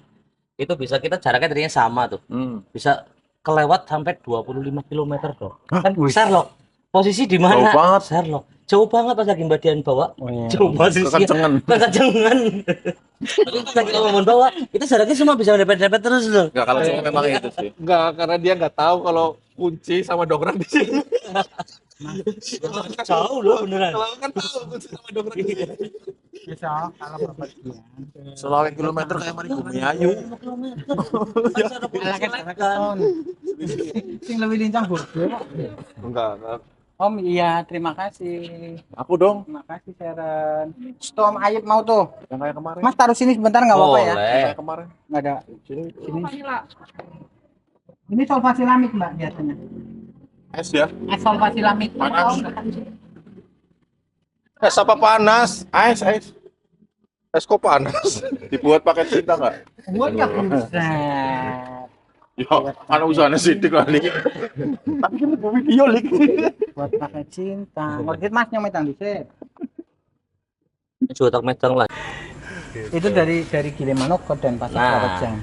itu bisa kita jaraknya tadinya sama tuh. Bisa kelewat sampai 25 km dong. Kan Sherlock. Posisi di mana? Jauh banget. Sherlock. Jauh banget pas lagi Mbak Dian bawa. Oh, iya. Jauh posisinya. Kekencengan. Kekencengan. Tapi pas lagi ngomong bawa, itu jaraknya semua bisa dempet-dempet terus loh. Enggak kalau cuma memang itu sih. Enggak, karena dia nggak tahu kalau kunci sama dongkrak di sini. Jauh loh beneran. Kalau kan tahu kunci sama dongkrak di sini. Bisa kalau bapak Selawe kilometer kayak mari bumi ayu. Sing lebih lincah bodoh. Enggak. Om, iya, terima kasih. Aku dong. Terima kasih, Sharon. Om Ayub mau tuh. Yang kayak kemarin. Mas taruh sini sebentar nggak apa-apa ya? Boleh. Kayak kemarin. Nggak ada. Sini. Ini sulfasilamid Mbak biasanya. Es ya. Sulfasilamid. Panas. Es apa panas? Es. Es kok panas? Dibuat pakai cinta enggak? Buat ya buset. Ya, ana usahane sidik lah nih. Tapi kan video lik. Buat pakai cinta. Ngorgit Mas yang metang dhisik. Sudah meteng lah Itu dari Gilimanuk ke Denpasar Nah. berapa jam?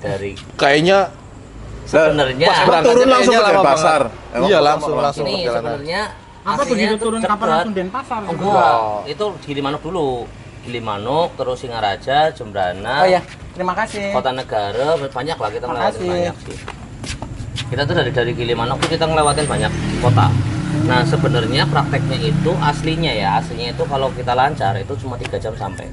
dari Kayaknya sebenarnya. Pas berangkatnya turun langsung ke kayaknya lama Denpasar. Iya, langsung Ini perjalanan. sebenarnya Apa aslinya begitu tuh turun kapal cepet. langsung Denpasar? Enggak, itu Gilimanuk dulu. Gilimanuk, terus Singaraja, Jembrana, Oh ya, terima kasih. Kota Negara, banyak lah kita ngelewatin Makasih. banyak sih. Kita tuh dari Gilimanuk tuh kita ngelewatin banyak kota. Nah sebenarnya prakteknya itu aslinya itu kalau kita lancar itu cuma 3 jam sampai.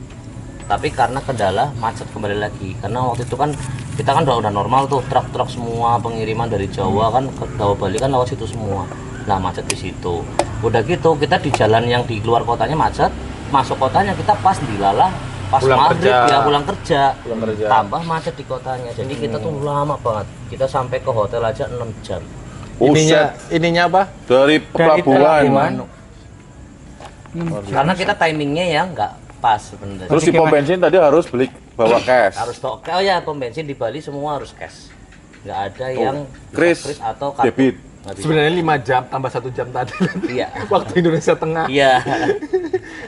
Tapi karena kendala macet kembali lagi. Karena waktu itu kan kita kan udah normal tuh truk-truk semua pengiriman dari Jawa kan ke Jawa Bali kan lewat situ semua. Nah macet di situ. Udah gitu kita di jalan yang di luar kotanya macet, masuk kotanya kita pas dilalah pas Pulang maghrib kerja. ya pulang kerja. Pulang kerja. Tambah macet di kotanya. Jadi kita tuh lama banget. Kita sampai ke hotel aja 6 jam. ininya apa? Dari pelabuhan. Karena kita timingnya ya nggak pas sebenarnya. Terus di pom bensin tadi harus bawa cash. Harus oh ya, pom bensin di Bali semua harus cash. Nggak ada yang Kris, kris atau kartu. debit. Nggak bisa. Sebenarnya 5 jam tambah 1 jam tadi. Iya. Waktu Indonesia Tengah. Iya.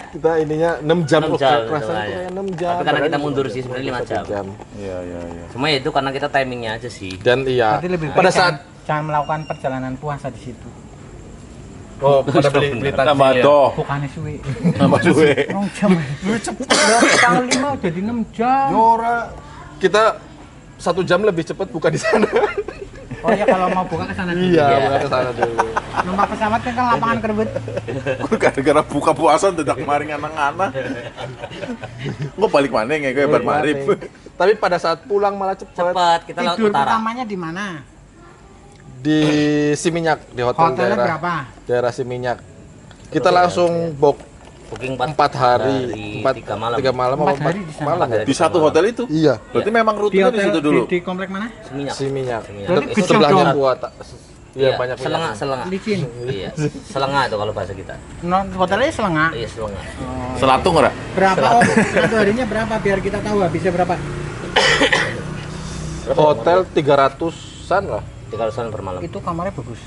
Kita ininya 6 jam. 6 jam, Kerasa itu kayak aja. 6 jam. Tapi karena kita Padahal mundur cuma sih, sebenarnya 5 1 jam. Iya, iya, iya. Cuma ya itu karena kita timingnya aja sih. Dan iya. Berarti lebih Pada baik saat jangan melakukan perjalanan puasa di situ. pada beli taksi Tambah ya. doh, Bukannya suwe. tambah suwe. 2 jam. Lu cepet. Tanggal 5 jadi 6 jam. Yora. Kita 1 jam lebih cepat buka di sana. Oh ya kalau mau buka ke sana dulu. Iya, Iya. buka ke sana dulu. Numpak pesawat kan lapangan kerebut. Gara-gara buka puasa tidak kemarin anak-anak. Gue balik mana ya gue bar marib. Tapi pada saat pulang malah cepat. Cepat, kita laut Tidur utara. pertamanya di mana? Di Siminyak, di hotel Hotelnya daerah berapa? daerah Siminyak. Kita langsung book Booking 4 hari, 3 malam. 3 malam, 4 hari di sana. malam. 4 hari. Di satu hotel itu. Iya, Berarti memang Di rutinnya di hotel situ dulu. di komplek mana? Seminyak. Siminyak. Berarti Itu bisa Sebelahnya dong. buat iya banyak selengah, minyak. selengah. Licin. Iya. Selengah itu kalau bahasa kita. Non hotelnya Selengah. Iya, selengah. Selatung ora? Berapa om? Satu harinya berapa biar kita tahu habisnya berapa? Hotel 300-an lah. 300-an per malam. Itu kamarnya bagus.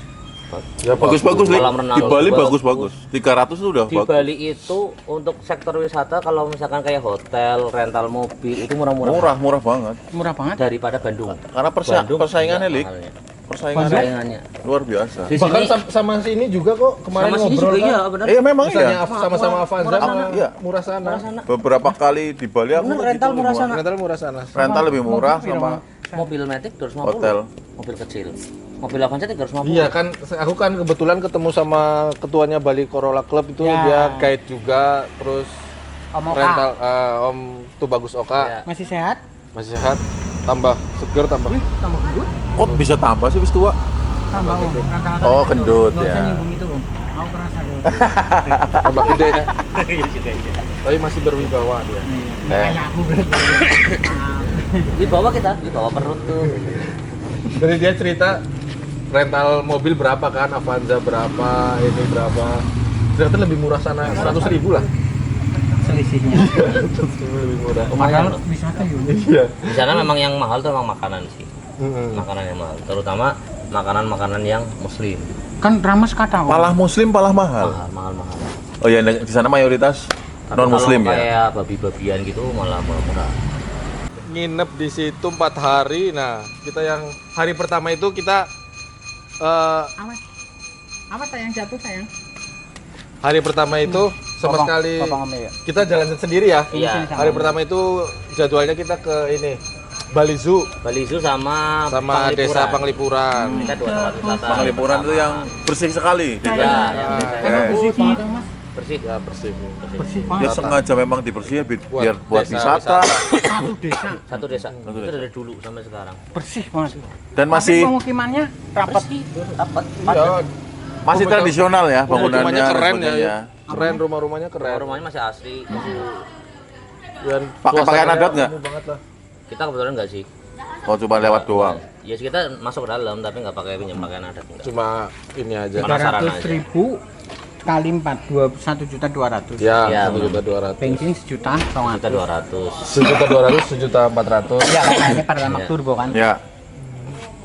Ya, Bagus-bagus, Lik. Kolam renang Di Bali bagus. bagus-bagus. 300 itu udah Di bagus. Bali itu untuk sektor wisata kalau misalkan kayak hotel, rental mobil itu murah-murah Murah banget. Murah banget. daripada Bandung. Karena Bandung persaingannya, juga Lik. mahalnya. Persaingannya Persaingannya. luar biasa. Di Bahkan sini sama sini juga kok kemarin sama sini ngobrol juga kan. iya benar. Iya memang Misalnya iya. sama-sama Avanza murah sama Iya. murah sana. Murah sana. Beberapa kali di Bali aku Bener, gitu rental lebih murah sana. Rental murah sana. Rental lebih murah sama Mobil Matic 250. hotel. Mobil kecil. Mobil Avanza 350. Iya kan, aku kan kebetulan ketemu sama ketuanya Bali Corolla Club itu Ya. dia guide juga, terus Om Oka. rental Om Tubagus Oka Iya. Masih sehat? masih sehat, tambah seger tambah. Tambah gendut? Kok bisa tambah sih wis tua? Tambah om. Rata-rata. Oh, gendut, Nggak usah ya. nyinggung itu om. Aku kerasa dulu. Tambah gede ya. Tapi masih berwibawa dia. Kayak aku berarti. Di bawah kita, di bawah perut tuh. Dari dia cerita rental mobil berapa kan, Avanza berapa, ini berapa. Ternyata lebih murah sana, 100.000 lah. Selisihnya. Lebih murah. Padahal wisata yuk. Iya. Di sana memang yang mahal tuh memang makanan sih. Mm-mm. Makanan yang mahal, terutama makanan-makanan yang muslim. Kan ramas kata om. Palah muslim palah mahal. Mahal. Oh iya di sana mayoritas Tapi non muslim kalau ya. kayak babi-babian gitu malah murah. Nginep di situ 4 hari. Nah, kita yang hari pertama itu kita Awas. Awas sayang jatuh sayang. hari pertama itu sama Potong- sekali potong om ya. kita jalan sendiri ya. Iya. Hari pertama itu jadwalnya kita ke ini Bali Zoo Bali Zoo sama sama Desa Panglipuran. Kita dua tempat wisata. Panglipuran itu yang bersih sekali. Ya, yang desa yang Eh. Bersih banget om, mas. bersih. Ya bersih. Bersih Ya banget. sengaja memang dibersih biar buat desa wisata Satu desa. Satu desa. Itu dari dulu sampai sekarang. Bersih banget. dan Tapi masih pemukimannya rapat. Bersih, dapat. Iya, masih tradisional ya pemukimannya bangunannya dan keren ya. sebagainya. Keren rumah-rumahnya keren. Rumahnya masih asli. Dan Pakai pakaian suasananya adat nggak? umum banget lah. Kita kebetulan enggak sih. Oh cuma lewat doang. Ya sih, kita masuk ke dalam tapi nggak pakai pinjam pakaian adat enggak. Cuma ini aja. Penasaran 300.000 kali 4 1.200.000. Ya, Ya, 1.200.000. Bensin sejuta, Kita 200. 200. 1.200, 1.400. Ya karena ini pada lama Ya. turbo kan. Ya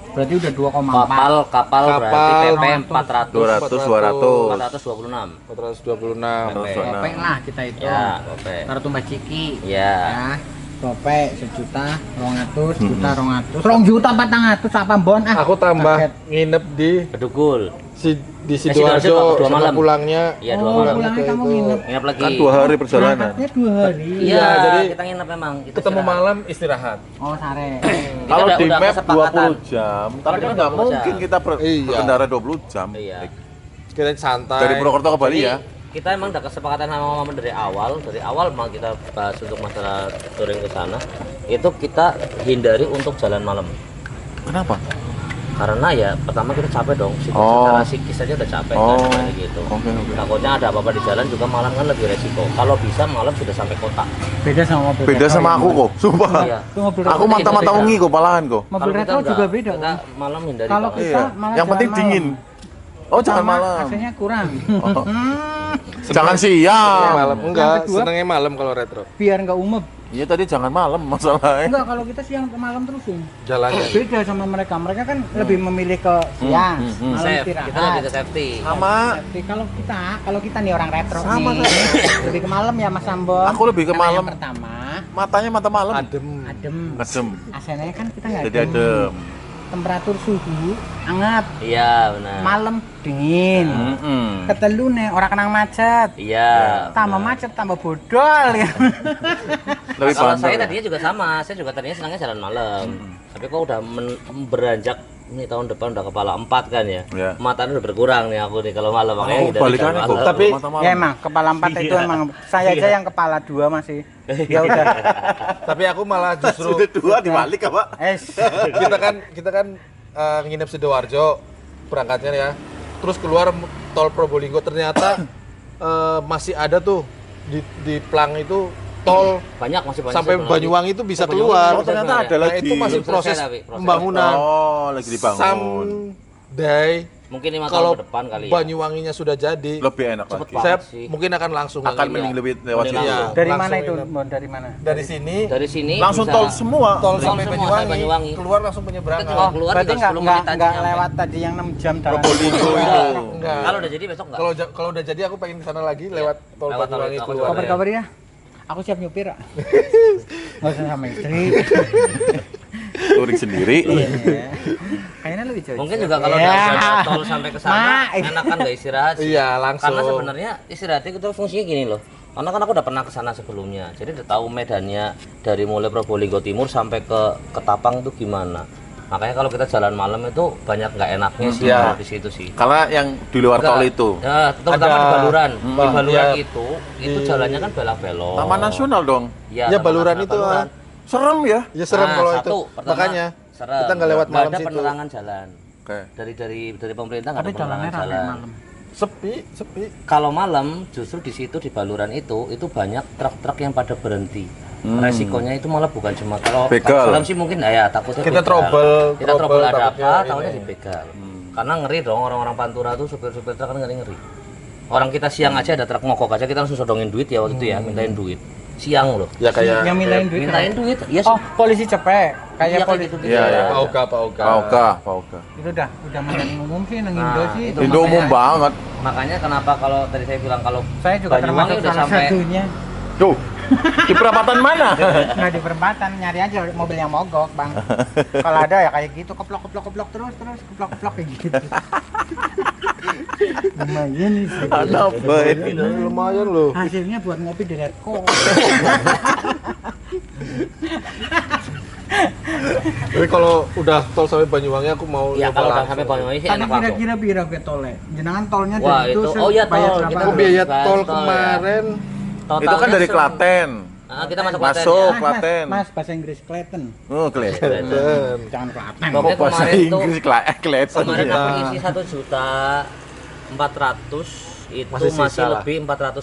Berarti udah 2,4. Kapal berarti Kapal, PP 400. 200 200. 426. 426. Gopek lah kita itu. Ya, oke. Karo tumbas ciki. Ya. Ya. Gopek sejuta, 200, juta 200. 2.400.000 apa bon ah. Aku tambah Kaget. nginep di Bedugul. di Sidoarjo Sidoarjo 2 sama malam. pulangnya. Iya, Oh, 2 malam. pulangnya kamu Itu. nginep. Nginep lagi. Kan 2 hari perjalanan. Berangkatnya 2 hari. Iya, jadi kita nginep memang. Kita Ketemu istirahat. malam istirahat. Oh, sare. Kalau udah- di udah map kesepakatan. 20 jam, tapi Kalau kan di nggak 20 jam. mungkin kita Iya. berkendara 20 jam. Iya. Kita santai. Dari Purwokerto ke Bali Jadi, ya. kita emang udah kesepakatan sama mama dari awal mau kita bahas untuk masalah touring ke sana. Itu kita hindari untuk jalan malam. Kenapa? Karena ya pertama kita capek dong, Oh. secara psikis aja udah capek Oh. kan kayak gitu. Oke. Takutnya ada apa-apa di jalan juga malam kan lebih resiko. Kalau bisa malam sudah sampai kota. Beda sama mobil Beda retro sama yang aku mana? kok, sumpah. Iya. Itu mobil Aku retro. mata-mata wengi kok malahan kok. Mobil Kalau kita retro juga enggak, beda. Kita Om. malam hindari Kalau banget. kita Iya. malah Yang penting jalan dingin. malam. Oh, jangan Sama malam. AC-nya kurang. Oh. Senengnya Jangan siang. malam. Enggak, Yang kedua- senengnya malam kalau retro. Biar nggak umep. Iya tadi jangan malam masalahnya. Enggak, kalau kita siang ke malam terus ya. Jalannya. Beda sama mereka. Mereka kan lebih memilih ke siang, malam Safe, istirahat. kita lebih ke safety. Sama. Tapi kalau kita nih orang retro Sama, nih, lebih ke malam ya Mas Ambon. Aku lebih ke Karena malam. Yang pertama, Matanya mata malam. Adem. adem. Adem. AC-nya kan kita nggak Jadi adem. Temperatur suhu hangat, Iya benar. malam dingin. Mm-mm. Ketelu nih orang kenang macet. Iya. Tambah benar. macet tambah bodol ya. Lebih Kalau bandel saya ya? tadinya juga sama, saya juga tadinya senangnya jalan malam. Tapi kok udah beranjak ini tahun depan udah kepala 4 kan ya. Iya. Matanya udah berkurang nih aku nih kalau malam makanya Oh, hindari balikannya jalan kok. malam. Tapi Mata malam. Ya emang kepala 4 itu Iya. emang saya aja yang kepala 2 masih. Ya udah. Tapi aku malah justru Sudah dua dibalik apa? kita kan nginep Sidoarjo berangkatnya ya. Terus keluar tol Probolinggo ternyata masih ada tuh di Plang itu tol Banyak masih banyak. sampai sebenarnya. Banyuwangi itu bisa Oh, Banyuwangi keluar. bisa Oh, ternyata keluar ya. ada Nah, lagi. itu masih Belum proses selesai tapi, proses. pembangunan. Oh, lagi dibangun. Someday Mungkin 5 kalau tahun ke depan kali ya. Banyuwanginya sudah jadi, Lebih enak Cepet lagi. banget saya sih. mungkin akan langsung Akan nginep. mending lebih lewat Mending situ. langsung. Dari Langsung mana itu? nginep. Mon? Dari mana? Dari sini Dari sini Langsung bisa- tol semua. tol Tol sampai semua sampai Banyuwangi, Banyuwangi. keluar langsung Kita penyeberangan. tinggal keluar Berarti tinggal 10 menit aja nggak nyampe. lewat tadi yang 6 jam jalan. Probolinggo itu. Enggak. Kalau udah jadi besok enggak. Kalau udah jadi aku pengen ke sana lagi lewat tol Lewat tol Banyuwangi itu, aku keluar. juga Kabar-kabar ya. Aku siap nyupir. Kak. Nggak usah sama istri. Touring sendiri. Iya. Kayaknya lebih cocok. Mungkin juga kalau Ya. udah ada tol sampai ke sana, Mak. enakan nggak istirahat sih. Iya, langsung. Karena sebenarnya istirahat itu fungsinya gini loh. Karena kan aku udah pernah ke sana sebelumnya. Jadi udah tahu medannya dari mulai Probolinggo Timur sampai ke Ketapang tuh gimana. Makanya kalau kita jalan malam itu banyak nggak enaknya sih Iya. kalau di situ sih. Karena yang di luar tol Enggak. itu. Ya, terutama Ada- di Baluran. Di Bang, Baluran ya. itu jalannya kan belok-belok. Taman Nasional dong. Iya, Ya, Taman Baluran Nasional itu, Baluran. Serem ya. Ya serem Nah, kalau satu, itu. pertama, Makanya serem. kita nggak lewat Nggak malam ada situ. penerangan jalan. Oke. Dari pemerintah nggak Tapi ada jalannya penerangan rame jalan. malam. Sepi. Kalau malam justru di situ di Baluran itu banyak truk-truk yang pada berhenti. Resikonya itu malah bukan cuma kalau Begal. malam sih mungkin ya takutnya Kita begal. trouble- kita trouble ada takutnya apa ini. tahunya dibegal. Karena ngeri dong orang-orang Pantura tuh supir-supir truk kan ngeri-ngeri. Orang kita siang aja ada truk mogok aja kita langsung sodongin duit ya waktu itu ya mintain duit. Siang loh. Ya kayak Yang mintain duit. Mintain duit. Iya Oh, polisi cepet. Iya, Kayak kayak polisi. gitu-gitu. Iya, iya. Pauka. Pauka. Itu udah menjadi umum sih nang Nah, Indo sih. itu. Indo umum makanya- banget. Makanya kenapa kalau tadi saya bilang kalau Saya juga Banyuwangi termasuk udah salah sampai satunya. Tuh. Di perapatan mana? Nggak di perempatan, nyari aja mobil yang mogok, Bang. Kalau ada ya kayak gitu, keplok terus keplok kayak gitu. Lumayan sih. Ada apa ini? lumayan loh. Hasilnya buat ngopi di Redco. Tapi kalau udah tol sampai Banyuwangi aku mau ya nyoba kalau udah langsung. sampai Banyuwangi sih Tapi enak langsung. kira-kira pira ke tolnya? Jenengan tolnya Wah, dari itu. itu Oh iya, bayar tol. berapa? Kita Oh, biaya Bukan tol tol ya. kemarin Itu kan dari Klaten. Ah, kita masuk Masuk. Klaten Klaten. Mas, bahasa Inggris Klaten. Oh, kelihatan. dan Jangan Klaten. Pokoknya Kok bahasa kemarin tuh- Inggris kelihatan. Kemarin ya? aku isi 1.400.000 itu Masih masih, sisa lah. lebih 410.000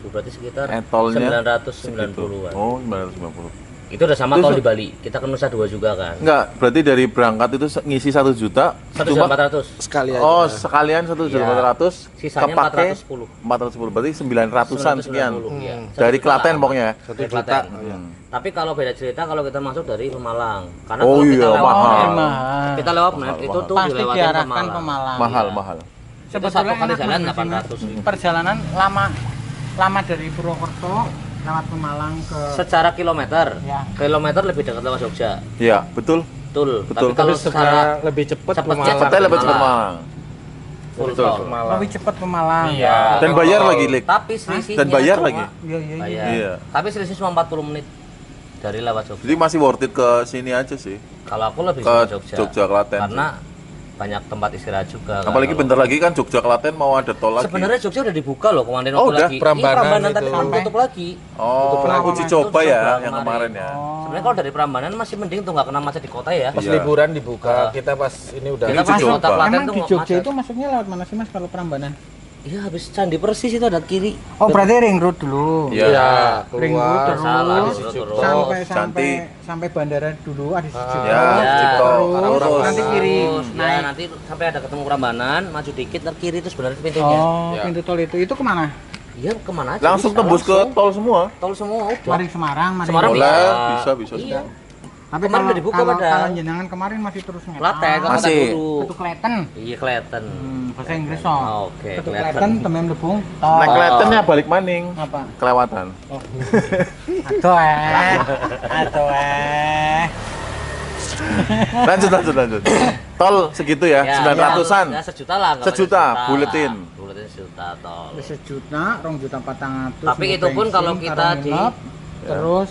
berarti sekitar Tolnya 990-an. Oh, 990. Itu udah sama Itu tol di Bali. Kita ke Nusa Dua juga kan. Enggak, berarti dari berangkat itu ngisi 1 juta. 1.400.000. sekali aja. Oh, sekalian 1.400 Sisanya kepake 410. 410 berarti 900-an sekian. 990, iya. Dari Klaten pokoknya. 1 Dari juta. Klaten. Hmm. Tapi kalau beda cerita kalau kita masuk dari Pemalang. Karena Oh kalau kita iya, lewat mahal. map, Mahal. kita lewat map Mahal, itu mahal. tuh Pasti dilewatin diarahkan Pemalang. Pemalang. Mahal, Iya. mahal. Itu satu kali enak jalan Mas, 800. Perjalanan lama dari Purwokerto lewat Pemalang ke Secara kilometer, Ya. kilometer lebih dekat lewat Jogja. Iya, betul. Betul. Betul. Tapi kalau Tapi secara secara lebih cepat cepet Pemalang. jet Cepetnya lebih cepat Malang. Malang. full Betul. tol. Malang. lebih cepat Pemalang. Iya. Dan bayar lagi, Lik. Tapi selisihnya Dan bayar cuma- lagi. Iya, iya, iya. Bayar. Iya. Tapi selisih cuma 40 menit dari lewat Jogja. Jadi masih worth it ke sini aja sih. Kalau aku lebih Ke suka Jogja. Jogja, Klaten. Karena banyak tempat istirahat juga. kan. Apalagi Kalau- bentar lagi kan Jogja Klaten mau ada tol lagi. Sebenarnya Jogja udah dibuka loh kemarin Oh, waktu udah? lagi. Prambanan Iya, Prambanan tapi itu. belum tutup lagi. Oh, uji Itu coba ya coba yang kemarin ya. Sebenarnya kalau dari Prambanan masih mending tuh nggak kena macet di kota ya. Pas Iya. liburan dibuka, kita pas ini udah Kita uji pas coba. kota Klaten Emang tuh di nggak Jogja macet. itu masuknya lewat mana sih Mas kalau Prambanan? Iya habis Candi Persis itu ada kiri. Oh berarti ring road dulu. Iya. ya Ring road keluar. terus Salah, sampai terus. sampai Cantik. sampai bandara dulu ada di Jogja. Ya, Ya, Cipto. terus nanti kiri Terus, ya, naik. nanti sampai ada ketemu Prambanan, maju dikit ntar kiri itu sebenarnya pintunya. Oh, Ya. pintu tol itu kemana? Iya kemana aja? Langsung bisa, tembus ke langsung. tol semua. Tol semua udah. Mari Semarang, mari Semarang Boleh, bisa. bisa Iya. semua. Tapi Kemarin kalau udah dibuka kalau, padahal. kalau jenengan kemarin masih terus ngetok. Klaten, kalau Masih. kata dulu. Itu Klaten. Iya Klaten. Bahasa Inggris so. Oke, Itu Klaten. Klaten temem lebung. Tol. Naik Klaten ya balik maning. Apa? Kelewatan. Aduh Aduh Lanjut. Tol segitu ya, 900-an. Ya, sejuta lah. anggapannya Sejuta, buletin. Buletin sejuta tol. sejuta, 2.400.000. Tapi itu pun kalau kita di- terus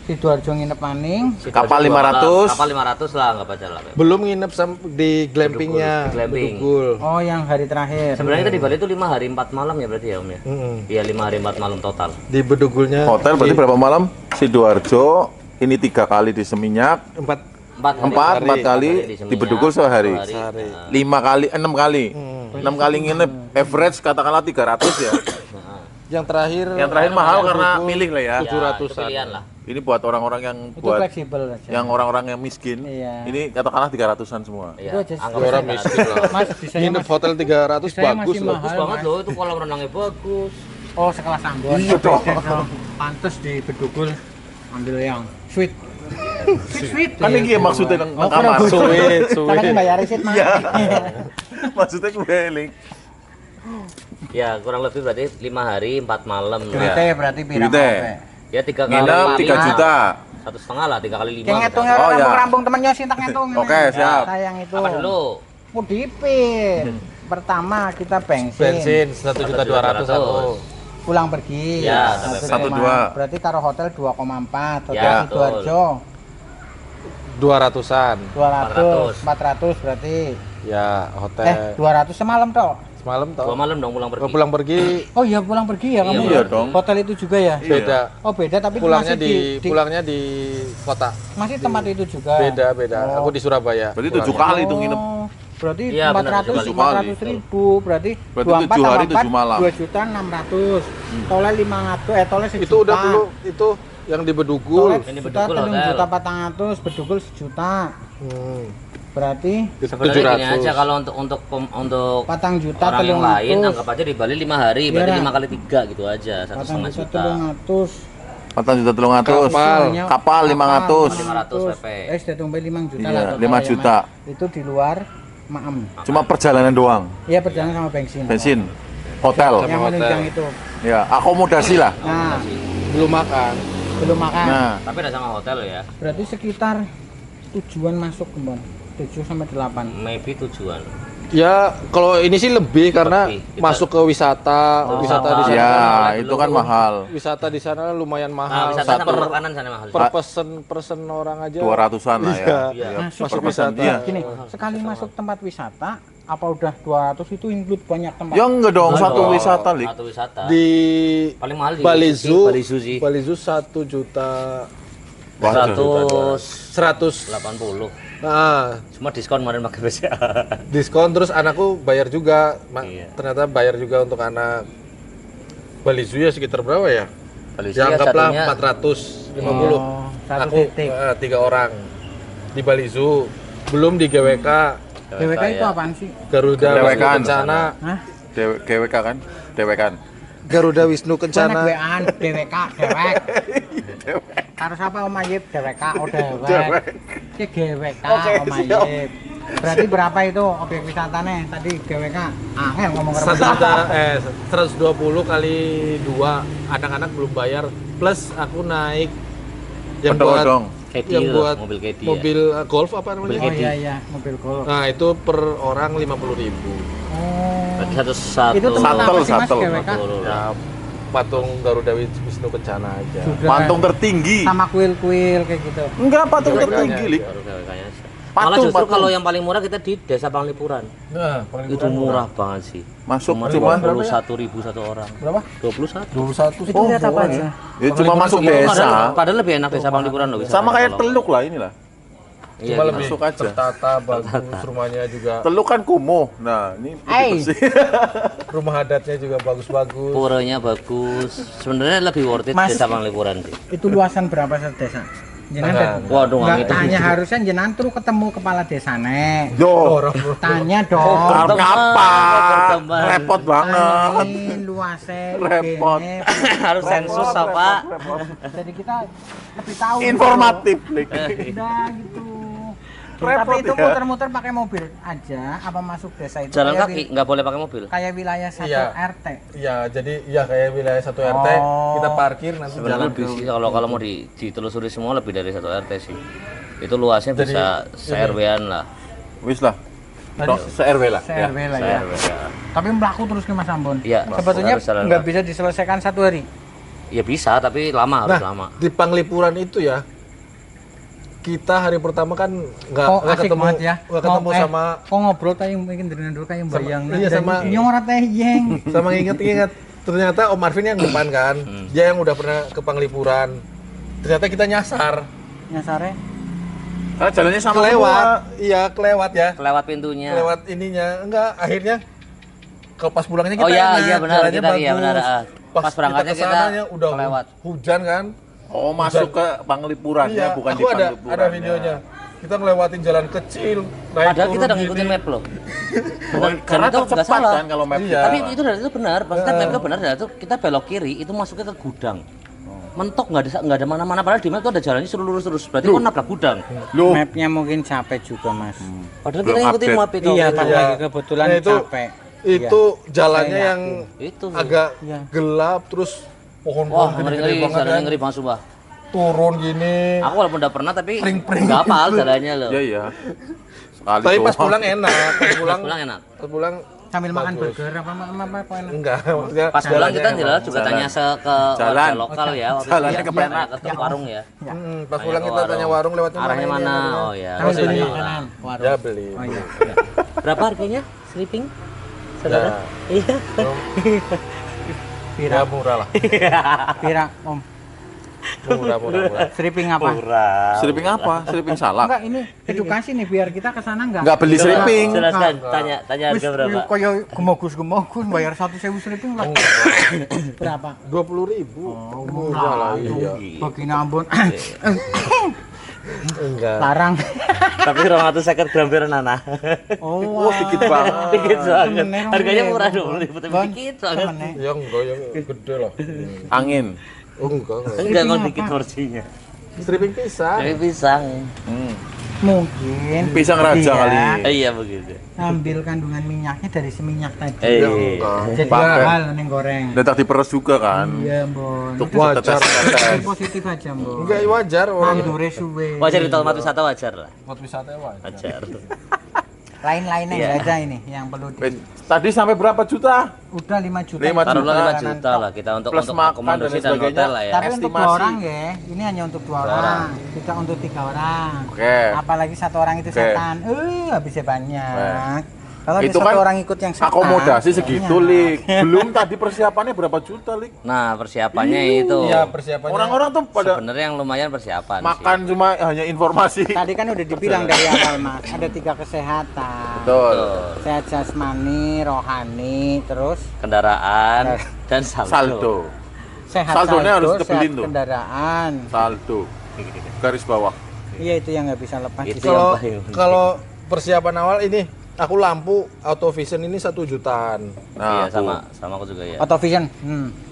Sidoarjo nginep maning. Kapal 500. Kapal 500 lah nggak baca lah. Belum nginep di glampingnya, Di glamping. Bedugul. Oh, yang hari terakhir. Sebenarnya kita di Bali itu 5 hari 4 malam ya berarti ya Om ya? Mm-mm. Iya 5 hari 4 malam total. Di Bedugulnya Hotel berarti berapa malam? Sidoarjo, ini 3 kali di Seminyak, 4 empat kali di Bedugul sehari. sehari. 5 kali, 6 kali. 6 kali nginep, average katakanlah 300 ya. Yang terakhir Yang terakhir mahal karena milih lah ya. 700-an. pilihan lah. Ini buat orang-orang yang Itu buat fleksibel aja. yang orang-orang yang miskin. Iya. Ini katakanlah 300-an semua. Iya. Itu aja sih. Anggap orang aja miskin lah. Mas, bisa Nginep hotel 300 saya bagus masih loh. mahal. Bagus banget loh itu kolam renangnya bagus. Oh, sekelas Ambon. Iya dong. Pantes di Bedugul ambil yang sweet. Sweet. Kan ini ya maksudnya nang Oh, kamar. kurang Sweet, Karena kan bayar riset, Mas. Iya. Maksudnya gue link. Ya kurang lebih berarti 5 hari 4 malam. Duitnya berarti pirang Duitnya. apa? Ya 3 kali Nginep 3 5. juta. 1,5 lah 3 kali 5. Kayak ngitungnya Oh, ya. rampung-rampung temennya sih tak ngitung. Oke, siap. Sayang itu. Apa dulu? Mudipin. Pertama kita Bensin 1.200.000 aku. pulang pergi. Ya, 1,2. Berarti taruh hotel 2,4. Hotel Ya, Sidoarjo 200-an. 200, 400 berarti. Ya, hotel 200 semalam toh. semalam 2 toh. malam dong pulang pergi. Oh, pulang pergi Oh iya pulang pergi ya kamu. Iya ya? dong. Hotel itu juga ya. beda. Oh beda tapi Pulangnya masih pulangnya di kota. masih tempat itu juga. Beda. Oh. Aku di Surabaya. Berarti 7 pulangnya. kali itu nginep. Oh, berarti Iya, benar, 400 tujuh kali. 400 ribu berarti Berarti 24 7 hari, tambah 7 malam. 2.600.000. Tolnya 500 tolnya sejuta. Itu udah dulu itu yang di Bedugul. Tolnya Ini sejuta, Bedugul hotel. 3.400, Bedugul sejuta. Hmm. Berarti Sebenarnya gini aja kalau untuk 4 juta orang yang lain 300. anggap aja di Bali 5 hari berarti Iya. 5 kali 3 gitu aja 1,5 juta. 4 juta 300. 4 juta 300. Kapal. Kapal 500. 500 PP. Sudah tumpai 5 juta Iya, lah. 5 total ya, juta. Mas. Itu di luar maem. Cuma perjalanan doang. Iya perjalanan sama bensin. Bensin, hotel. Yang Sama menunjang hotel. itu. Ya, akomodasi lah. Nah, Belum makan. belum makan. Nah, Tapi udah sama hotel ya. Berarti sekitar tujuan masuk kembon 7 sampai 8. Maybe tujuan. Ya, kalau ini sih lebih karena Lebih. Kita- masuk ke wisata, Oh, wisata di sana. ya Belum. itu kan mahal. Wisata di sana lumayan Nah, mahal. wisata satu- sama makanan sana mahal. per person orang aja. 200-an lah ya. Iya. Iya, Masuk per wisata. person. Iya. Gini, sekali masuk tempat wisata apa udah 200 itu include banyak tempat? Ya enggak dong, Enggak satu dong. wisata, Lik. Satu wisata. Di Paling mahal di Bali Zoo. Bali Zoo sih. Bali Zoo 1 juta Waduh. 180. 100. Nah, Cuma diskon kemarin pakai BCA. diskon terus anakku bayar juga. Iya. Ternyata bayar juga untuk anak. Bali Zoo ya sekitar berapa ya? Bali Zoo Ya ya anggaplah satunya 450. Oh, satu Aku titik. 3 orang di Bali Zoo. Belum di GWK, GWK itu ya. apaan sih? Garuda Wisnu Dewekan. Kencana. Hah? GWK kan? Dewekan. Garuda Wisnu Sana Kencana. GWAN, DWK, dewek. Harus apa Om Ayib? DWK, oh dewek. Ini GWK, Om Ayib. Berarti berapa itu objek wisatanya tadi GWK? Angel ngomong ke 120 kali 2 anak-anak belum bayar plus aku naik yang buat Odong-odong. Caddy yang loh, buat mobil caddy ya. mobil golf apa namanya? Oh iya iya, mobil golf. Nah, itu per orang 50.000. Oh. Berarti satu Itu tempat Shuttle, apa sih Mas shuttle. GWK? Ya, patung Garuda Wisnu Kencana aja. Sudah. Patung tertinggi. Sama kuil-kuil kayak gitu. Enggak, patung GWK-nya tertinggi, Lik. Baru GWK-nya. Malah Patung, justru patung. kalau yang paling murah kita di Desa Panglipuran. Nah, paling Itu murah banget sih. Masuk Cuma cuma 21.000 satu orang. berapa? 21. 21. Itu lihat apa aja? ya cuma masuk desa. Padahal lebih enak Desa Panglipuran loh. Sama kayak Teluk lah inilah. Iya, Cuma gitu. lebih Masuk aja. tertata, bagus rumahnya juga. Teluk kan kumuh. Nah, ini lebih Hey. bersih. Rumah adatnya juga bagus-bagus. Puranya bagus. Sebenarnya lebih worth it Mas- Desa Panglipuran sih. Itu luasan berapa desa? Jenengan Waduh, nggak nggak tanya, harusnya jenengan tuh ketemu kepala desane. Yo, Tanya dong. karena apa? berteman. Repot banget. Tanyain luasnya. Repot. gini. Harus sensus apa? Jadi kita lebih tahu. Informatif, Lik. Udah gitu. Repot Tapi itu ya. muter-muter pakai mobil aja apa masuk desa itu? Jalan kayak kaki nggak boleh pakai mobil. kayak wilayah satu Iya. RT. Iya, jadi ya kayak wilayah 1 RT, Oh. kita parkir nanti Sebenarnya jalan lebih ke sih kalau mau ditelusuri semua lebih dari 1 RT sih. Itu luasnya Jadi, bisa se-RW-an lah. Wis lah. Se-RW lah. CRW lah ya. Se-RW ya. Tapi melaku terus ke Mas Ambon. Iya, Sebetulnya harus jalan nggak kaki. bisa diselesaikan satu hari. Ya bisa, tapi lama harus lama. di Panglipuran itu ya, kita hari pertama kan nggak Kok nggak asik ketemu banget ya. nggak ketemu sama kok ngobrol kayak mungkin dengan dulu kayak bayang. iya, sama- nyorat teh yeng. sama inget-inget. Ternyata Om Marvin yang depan kan, dia yang udah pernah ke Panglipuran. Ternyata kita nyasar, Nyasare. Karena jalannya sama kelewat, semua. iya kelewat ya, Kelewat pintunya. kelewat ininya, enggak akhirnya kalau pas pulangnya kita Oh iya, enak, iya benar, jalannya kita iya bagus. benar. Pas berangkatnya kita kesananya udah kelewat. hujan kan. Oh, masuk ke Panglipurannya Iya, bukan aku di ada Panglipurannya. videonya. Kita ngelewatin jalan kecil, naik Padahal kita turun udah ngikutin gini. map loh. Oh, karena itu nggak cepat salah. kan kalau map Iya. kita. Tapi itu dari itu benar, maksudnya map itu benar dari itu kita belok kiri itu masuknya ke gudang. Mentok nggak ada mana-mana padahal di map itu ada jalannya suruh lurus terus. Berarti kan nabrak gudang. Loh, Mapnya mungkin capek juga Mas. Padahal Belum kita ngikutin update. map itu. Iya, Itu. tapi Iya. lagi kebetulan Nah, itu- capek. Itu jalannya Saya yang Itu. agak Iya. gelap terus Wah, pohon-pohon ngeri-ngeri, gede-gede banget jalannya kan. ngeri banget sumpah. Turun gini. Aku walaupun udah pernah tapi Pring-pring. nggak hafal jalannya loh. iya iya. Sekali Tapi pas doang. pulang enak, pas pulang Pulang enak. pas pulang Sambil makan bagus. burger apa enak. enggak, maksudnya Pas pulang kita jalannya jelas emang- juga Jalan. tanya ke Jalan. warga lokal ya. Waktu Jalannya itu ke ya, Penak. ke warung ya. Pas Tanya pulang ke kita tanya warung lewatnya Arahnya ini, mana? arahnya. Oh ya. Kami Oh, beli iya. makanan warung. Ya beli. Oh iya. Berapa harganya? Sleeping? Saudara? Ya, Iya. ya murah lah. Pira Om. Murah. Stripping apa? Stripping apa? Stripping salak. Enggak, ini edukasi nih biar kita ke sana enggak. Enggak beli stripping. Jelaskan, tanya Wis, harga berapa? Koyo gemogus bayar 1.000 stripping lah. Berapa? 20.000. Murah lah iya. Bagi Ambon. Enggak. Larang. Tapi 250 gram bir nana. Oh, Wah, dikit banget. Dikit banget. Temennya Harganya ngomong murah ya, 20.000 tapi Bon, dikit banget. temennya. Ya enggak, yang gede lah. Angin. Oh, enggak. Enggak mau apa? dikit porsinya. Stripping pisang. Dari pisang. Hmm. Mungkin Pisang raja dia kali. Iya begitu. Ngambil kandungan minyaknya dari seminyak tadi. Eh, Ya enggak. Jadi Pakai. mahal nih goreng. Dan tak diperes juga kan. Iya, Bon. Untuk Wajar. tetes-tetes. Positif aja, Bon. Enggak wajar orang Mandure suwe. wajar di tempat wisata wajar lah. buat wisata wajar. Wajar. Lain-lainnya Iya. enggak ada ini yang perlu di. Wait, tadi sampai berapa juta? Udah 5 juta. 5 Taruhlah 5 Makanan juta tok. lah kita untuk Plus makan dan akomodasi dan sebagainya. hotel lah ya. Tapi untuk Estimasi. 2 orang ya, ini hanya untuk 2 orang, tidak untuk 3 orang. Oke. Apalagi 1 orang itu Oke. setan, habisnya banyak. Kalau Itu ada 1 kan orang ikut yang setan, Akomodasi segitu, banyak. Lik. Belum tadi persiapannya berapa juta, Lik? Nah, persiapannya itu. Iya, persiapannya. Orang-orang tuh pada Sebenarnya yang lumayan persiapan makan cuma hanya informasi. Tadi kan udah dibilang dari awal Mas, ada 3 kesehatan. Betul. Sehat jasmani, rohani, terus sih. Kendaraan dan Saldo. sehat Saldonya harus sehat dibeliin tuh. kendaraan. Saldo. Garis bawah. Iya itu yang nggak bisa lepas. Itu Itu yang Kalau paling penting. kalau persiapan awal ini aku lampu auto vision ini 1 jutaan. Nah, Iya sama aku juga ya. Auto vision.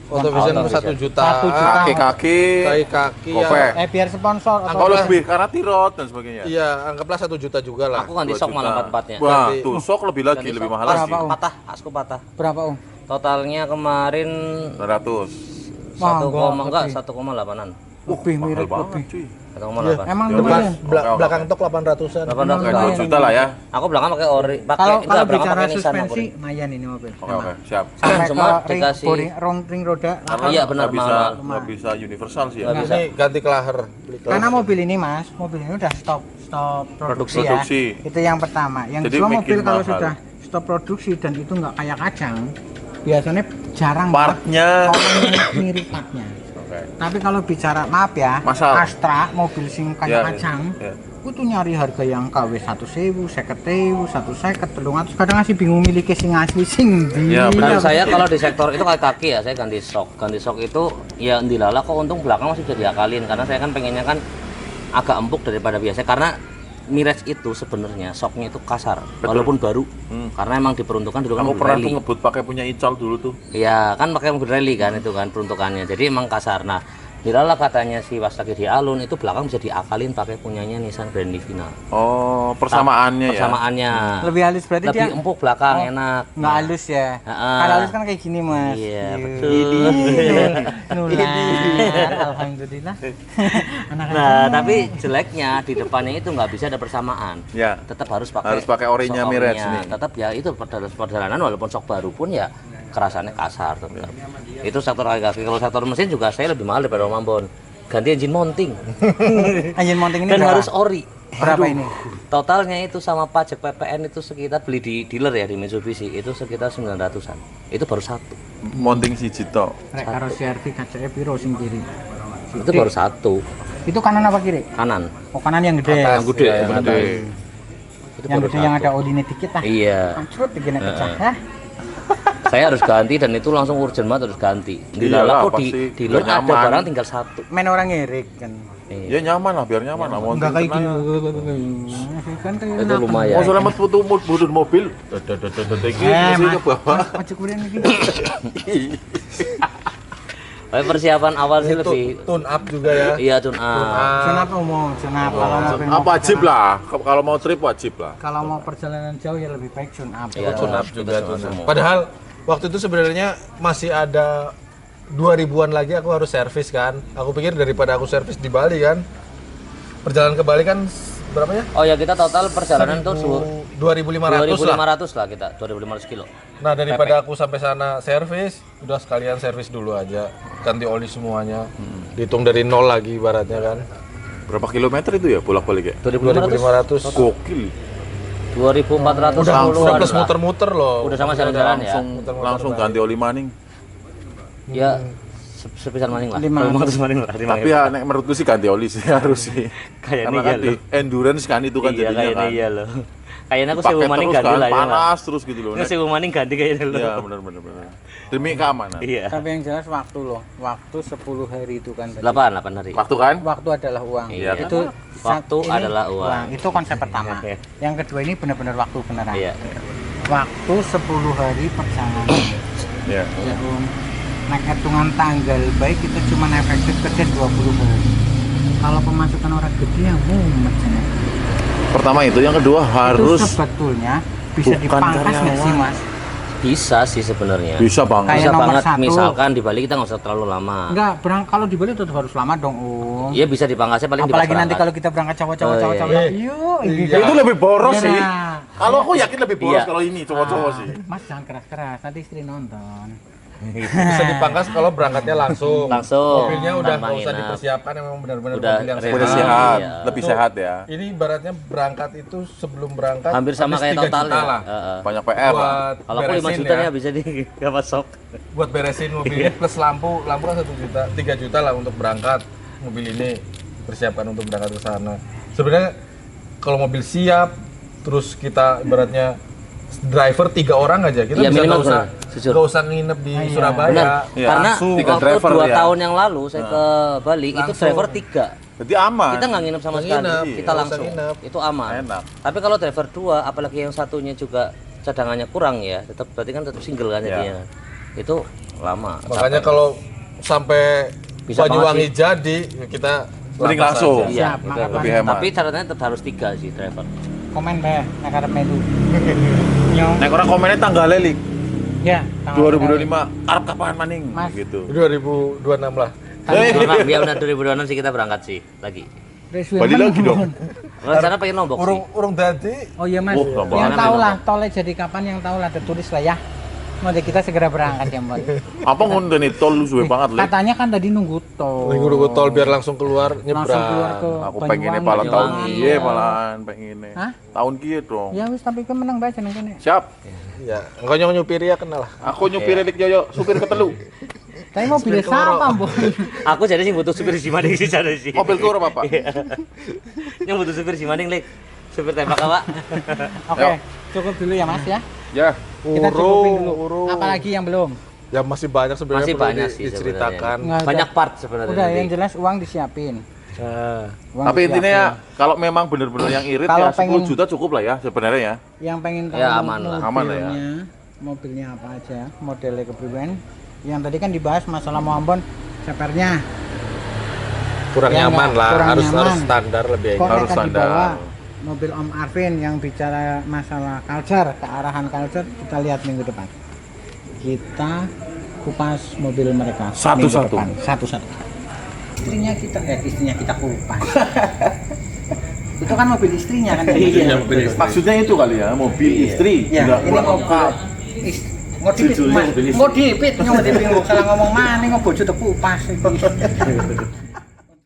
Auto vision Auto 1 vision. juta. 1 juta. kaki-kaki, Kaki-kaki Gope. ya. Biar sponsor. Oh auto lebih karena tirot dan sebagainya. Iya, anggaplah 1 juta juga lah. Aku ganti 2 sok juta. malah 4-4-nya. Wah, Ganti. tuh sok lebih lagi, Ganti lebih sok. mahal Berapa, lagi. Om? Patah, asku patah. Berapa Om? Totalnya kemarin 100. 1, Wah, enggak gede. 1,8-an. Lebih mahal mirip banget, lebih. cuy. 1,8. Emang Ya lebih udah. ya? Oke. Belakang tok 800-an. 800 Oke, 2 juta lah ya. Aku belakang pakai ori, pakai Kalau enggak kalau belakang bicara pakai Nissan aku. suspensi, lumayan ini mobil. Oke, oke, siap. Sampai Cuma ke ring, dikasih- ring roda. Karena Iya, benar, nggak bisa mahal. nggak bisa universal sih ya. Nggak bisa. Ini ganti kelaher. Beli kelaher. Karena mobil ini mas, mobil ini udah stop produksi ya. Produksi. Itu yang pertama. Yang Jadi kedua makin mobil kalau mahal. sudah stop produksi dan itu nggak kayak kacang, biasanya jarang banget Partnya. orang mirip partnya. Oke. Tapi kalau bicara maaf ya, Masal. Astra mobil sing kayak Ya, kacang, ya. itu nyari harga yang KW 100.000, 50.000, 150, 300. Kadang masih bingung miliki sing asli sing ndi. Ya, Dan benar. saya kalau di sektor itu kaki ya saya ganti shock. Ganti shock itu ya ndilala kok untung belakang masih bisa diakalin karena saya kan pengennya kan agak empuk daripada biasa karena Mirage itu sebenarnya shocknya itu kasar walaupun baru karena emang diperuntukkan dulu kan Aku mobil pernah rally. tuh ngebut pakai punya Ical dulu tuh. Iya kan pakai mobil rally kan itu kan peruntukannya jadi emang kasar. Nah ndilala katanya si pas lagi di alun itu belakang bisa diakalin pakai punyanya Nissan Grand Divina. Oh, persamaannya ya. Persamaannya Lebih halus berarti lebih dia empuk belakang enak. nggak halus ya. Heeh. Kalau halus kan kayak gini mas. Iya, Yuh. betul. Nular. Alhamdulillah. Anak Nah, tapi jeleknya di depannya itu nggak bisa ada persamaan. Ya. Tetap harus pakai Harus pakai orinya shock Mirage orinya. ini. Tetap ya itu perjalanan walaupun shock baru pun ya kerasannya kasar tetap. Itu sektor kaki. Kalau sektor mesin juga saya lebih mahal daripada Om Ambon. Ganti engine mounting. Engine mounting ini Dan berapa? harus ori. Berapa ini? Totalnya itu sama pajak PPN itu sekitar beli di dealer ya di Mitsubishi itu sekitar 900-an. Itu baru satu. Mounting siji tok. Rek karo CRV kacanya piro sing kiri. Itu baru satu. Itu kanan apa kiri? Kanan. Oh kanan yang gede. Yang gede, Ya, yang yang gede. gede. Itu Yang baru gede yang satu. ada odine dikit lah. Iya. Pancrut begini pecah ya. Saya harus ganti dan itu langsung urgent banget harus ganti. Di Iyalah, kok di pasti. dealer Biar ada nyaman. barang tinggal satu. Main orang ngerik kan. Ya nyaman lah, biar nyaman lah. Mounting Enggak kayak gini. tenang. Kan kayak Itu lumayan. Mau selamat putu mudun mobil. Iki mesti ke bawah. Ojo kuliah iki. Tapi persiapan awal sih lebih Tune up juga ya. iya tune up. Sunat umum, sunat kalau mau pengen- Apa wajib lah. Kalau mau trip wajib lah. Kalau mau perjalanan jauh ya lebih baik tune up. Iya, Tune up itu juga semua. tune up. Padahal waktu itu sebenarnya masih ada 2000-an lagi aku harus servis kan. Aku pikir daripada aku servis di Bali kan. Perjalanan ke Bali kan berapa ya? Oh ya kita total perjalanan tuh 2.500 lah. 2.500 lah kita, 2.500 kilo. Nah daripada aku sampai sana servis, udah sekalian servis dulu aja, ganti oli semuanya, dihitung dari nol lagi ibaratnya kan. Berapa kilometer itu ya bolak-balik ya? 2.500, 2.500. Gokil. 2.400 Udah plus muter-muter loh. Udah sama jalan-jalan ya. Langsung ganti oli maning. Ya sepisan maning lah. 500 maning lah. Tapi ya nek menurutku sih ganti oli sih harus sih. Kayaknya Karena iya kan di endurance kan itu kan iya, jadinya kayaknya kan. iya loh. Kayaknya aku Dipakai sewu maning terus ganti kan, lah ya. panas terus gitu loh. Ini sewu maning ganti kayaknya loh. Iya benar benar benar. Demi keamanan. Iya. Tapi yang jelas waktu loh. Waktu 10 hari itu kan. tadi. 8 hari. Waktu kan? Waktu adalah uang. Iya. Itu Waktu ini adalah uang. Itu konsep pertama. Oke. Yang kedua ini benar-benar waktu beneran. Iya. Waktu 10 hari perjalanan. Iya. Ya, naik hitungan tanggal baik itu cuma efektif kerja 20 hari. Kalau pemasukan orang gede yang mumet. Pertama itu, yang kedua Itu harus sebetulnya bisa bukan dipangkas nggak karyawan. sih mas? Bisa sih sebenarnya. bisa banget. Kayak Bisa nomor banget 1. misalkan di Bali kita nggak usah terlalu lama. Enggak, kalau di Bali tetap harus lama dong Om. Iya bisa dipangkasnya paling di Apalagi pas nanti berangkat. kalau kita berangkat cowok-cowok Oh, iya. cowok-cowok. Yuk, Iya. Itu lebih boros Iya, sih. nah. Kalau aku yakin lebih boros Iya. kalau ini cowok-cowok sih. Mas jangan keras-keras, nanti istri nonton. Bisa dipangkas kalau berangkatnya langsung. Langsung. Mobilnya udah Tanpa nggak usah nginap. dipersiapkan, emang benar-benar Udah mobil yang ready. Udah sehat. sehat, Iya. lebih Tuh. sehat ya. Ini ibaratnya berangkat itu sebelum berangkat Hampir sama habis kayak 3 totalnya. juta lah. Heeh. Banyak PR lah. Buat Kalau aku 5 beresin juta ya. ya bisa di dapat sok. Buat beresin mobil ini plus lampu kan 1 juta, 3 juta lah untuk berangkat mobil ini, persiapkan untuk berangkat ke sana. Sebenarnya kalau mobil siap, terus kita ibaratnya driver 3 orang aja, kita Iya, bisa minimal nggak usah benar, jujur. nggak usah nginep di Iya. Surabaya. Benar. Iya, Karena langsung. Tiga waktu driver 2 ya. tahun yang lalu saya ke Bali itu Langsung. driver 3. Jadi aman. Kita nggak nginep sama Nggak sekali. nginep, Kita nggak usah langsung. nginep. Itu aman. Enak. Tapi kalau driver 2 apalagi yang satunya juga cadangannya kurang ya, tetap berarti kan tetap single kan Ya. jadinya. Itu lama. Makanya capek. kalau sampai Bisa Banyuwangi jadi, kita Mending lapas langsung. aja. Iya, Siap, itu. makanya. Lebih hemat. Tapi syaratnya tetap harus 3 sih driver. Komen Mbak, nak arep melu. Yo. Nek orang komennya tanggal lelik Ya, tanggal 2025 Arab kapan maning Mas. gitu. 2026 lah. Biar benar 2026 sih kita berangkat sih lagi. Balik lagi dong. Rencana pengen Lombok sih. Urung dadi. Oh iya mas, Oh, gampang. yang tahu lah tolnya jadi kapan, yang tahu lah tertulis lah ya. Mau kita segera berangkat ya Mbak. Apa ngono nih tol lu suwe banget lek. Katanya kan tadi nunggu tol. Minggu nunggu tol biar langsung keluar Langsung keluar nyebrang. ke Aku pengennya Banyuwangi, malah tahun Banyuwangi. kiye malahan pengennya. Hah? Tahun kiye dong. Ya wis tapi kan menang bae jeneng kene. Siap. Ya, engko nyupiri ya kenal lah. Aku nyupir Lik Yoyo, supir ketelu. Tapi mobil siapa, Mbok? Aku jadi sih butuh supir si Mading sih jadi sih. Mobil kur apa, Pak? Yang butuh supir si Mading, Lik. Supir tembak apa? Oke, cukup dulu ya Mas ya. Ya. Kita cukupin dulu. urung. Apalagi yang belum? Ya masih banyak sebenarnya Masih perlu banyak sih diceritakan. Nggak ada. Banyak part sebenarnya. Udah nanti. yang jelas uang disiapin. Uang Tapi disiapin. intinya ya, kalau memang benar-benar yang irit Kalau ya 10 pengen- juta cukup lah ya sebenarnya ya. Yang pengen tahu Ya, aman lah. Aman lah ya. Mobilnya apa aja, modelnya kepribadian. Yang tadi kan dibahas masalah mau Ambon, sepernya. Kurang Ya, nyaman nggak? lah, Kurang harus nyaman. standar lebih Kok Harus akan standar. dibawa mobil Om Arvin yang bicara masalah culture, kearahan culture, kita lihat minggu depan. Kita kupas mobil mereka Satu-satu. minggu depan. Satu-satu. Istrinya kita kupas. Itu kan mobil istrinya kan. Iya, Maksudnya itu kali ya, mobil istri. Ya, Nggak ini kurang mobil lengkap. Ngodipit, Judulnya Mas. mobil istri. Ngodipit, ngodipit, salah ngomong mana, ngobojo teku pas.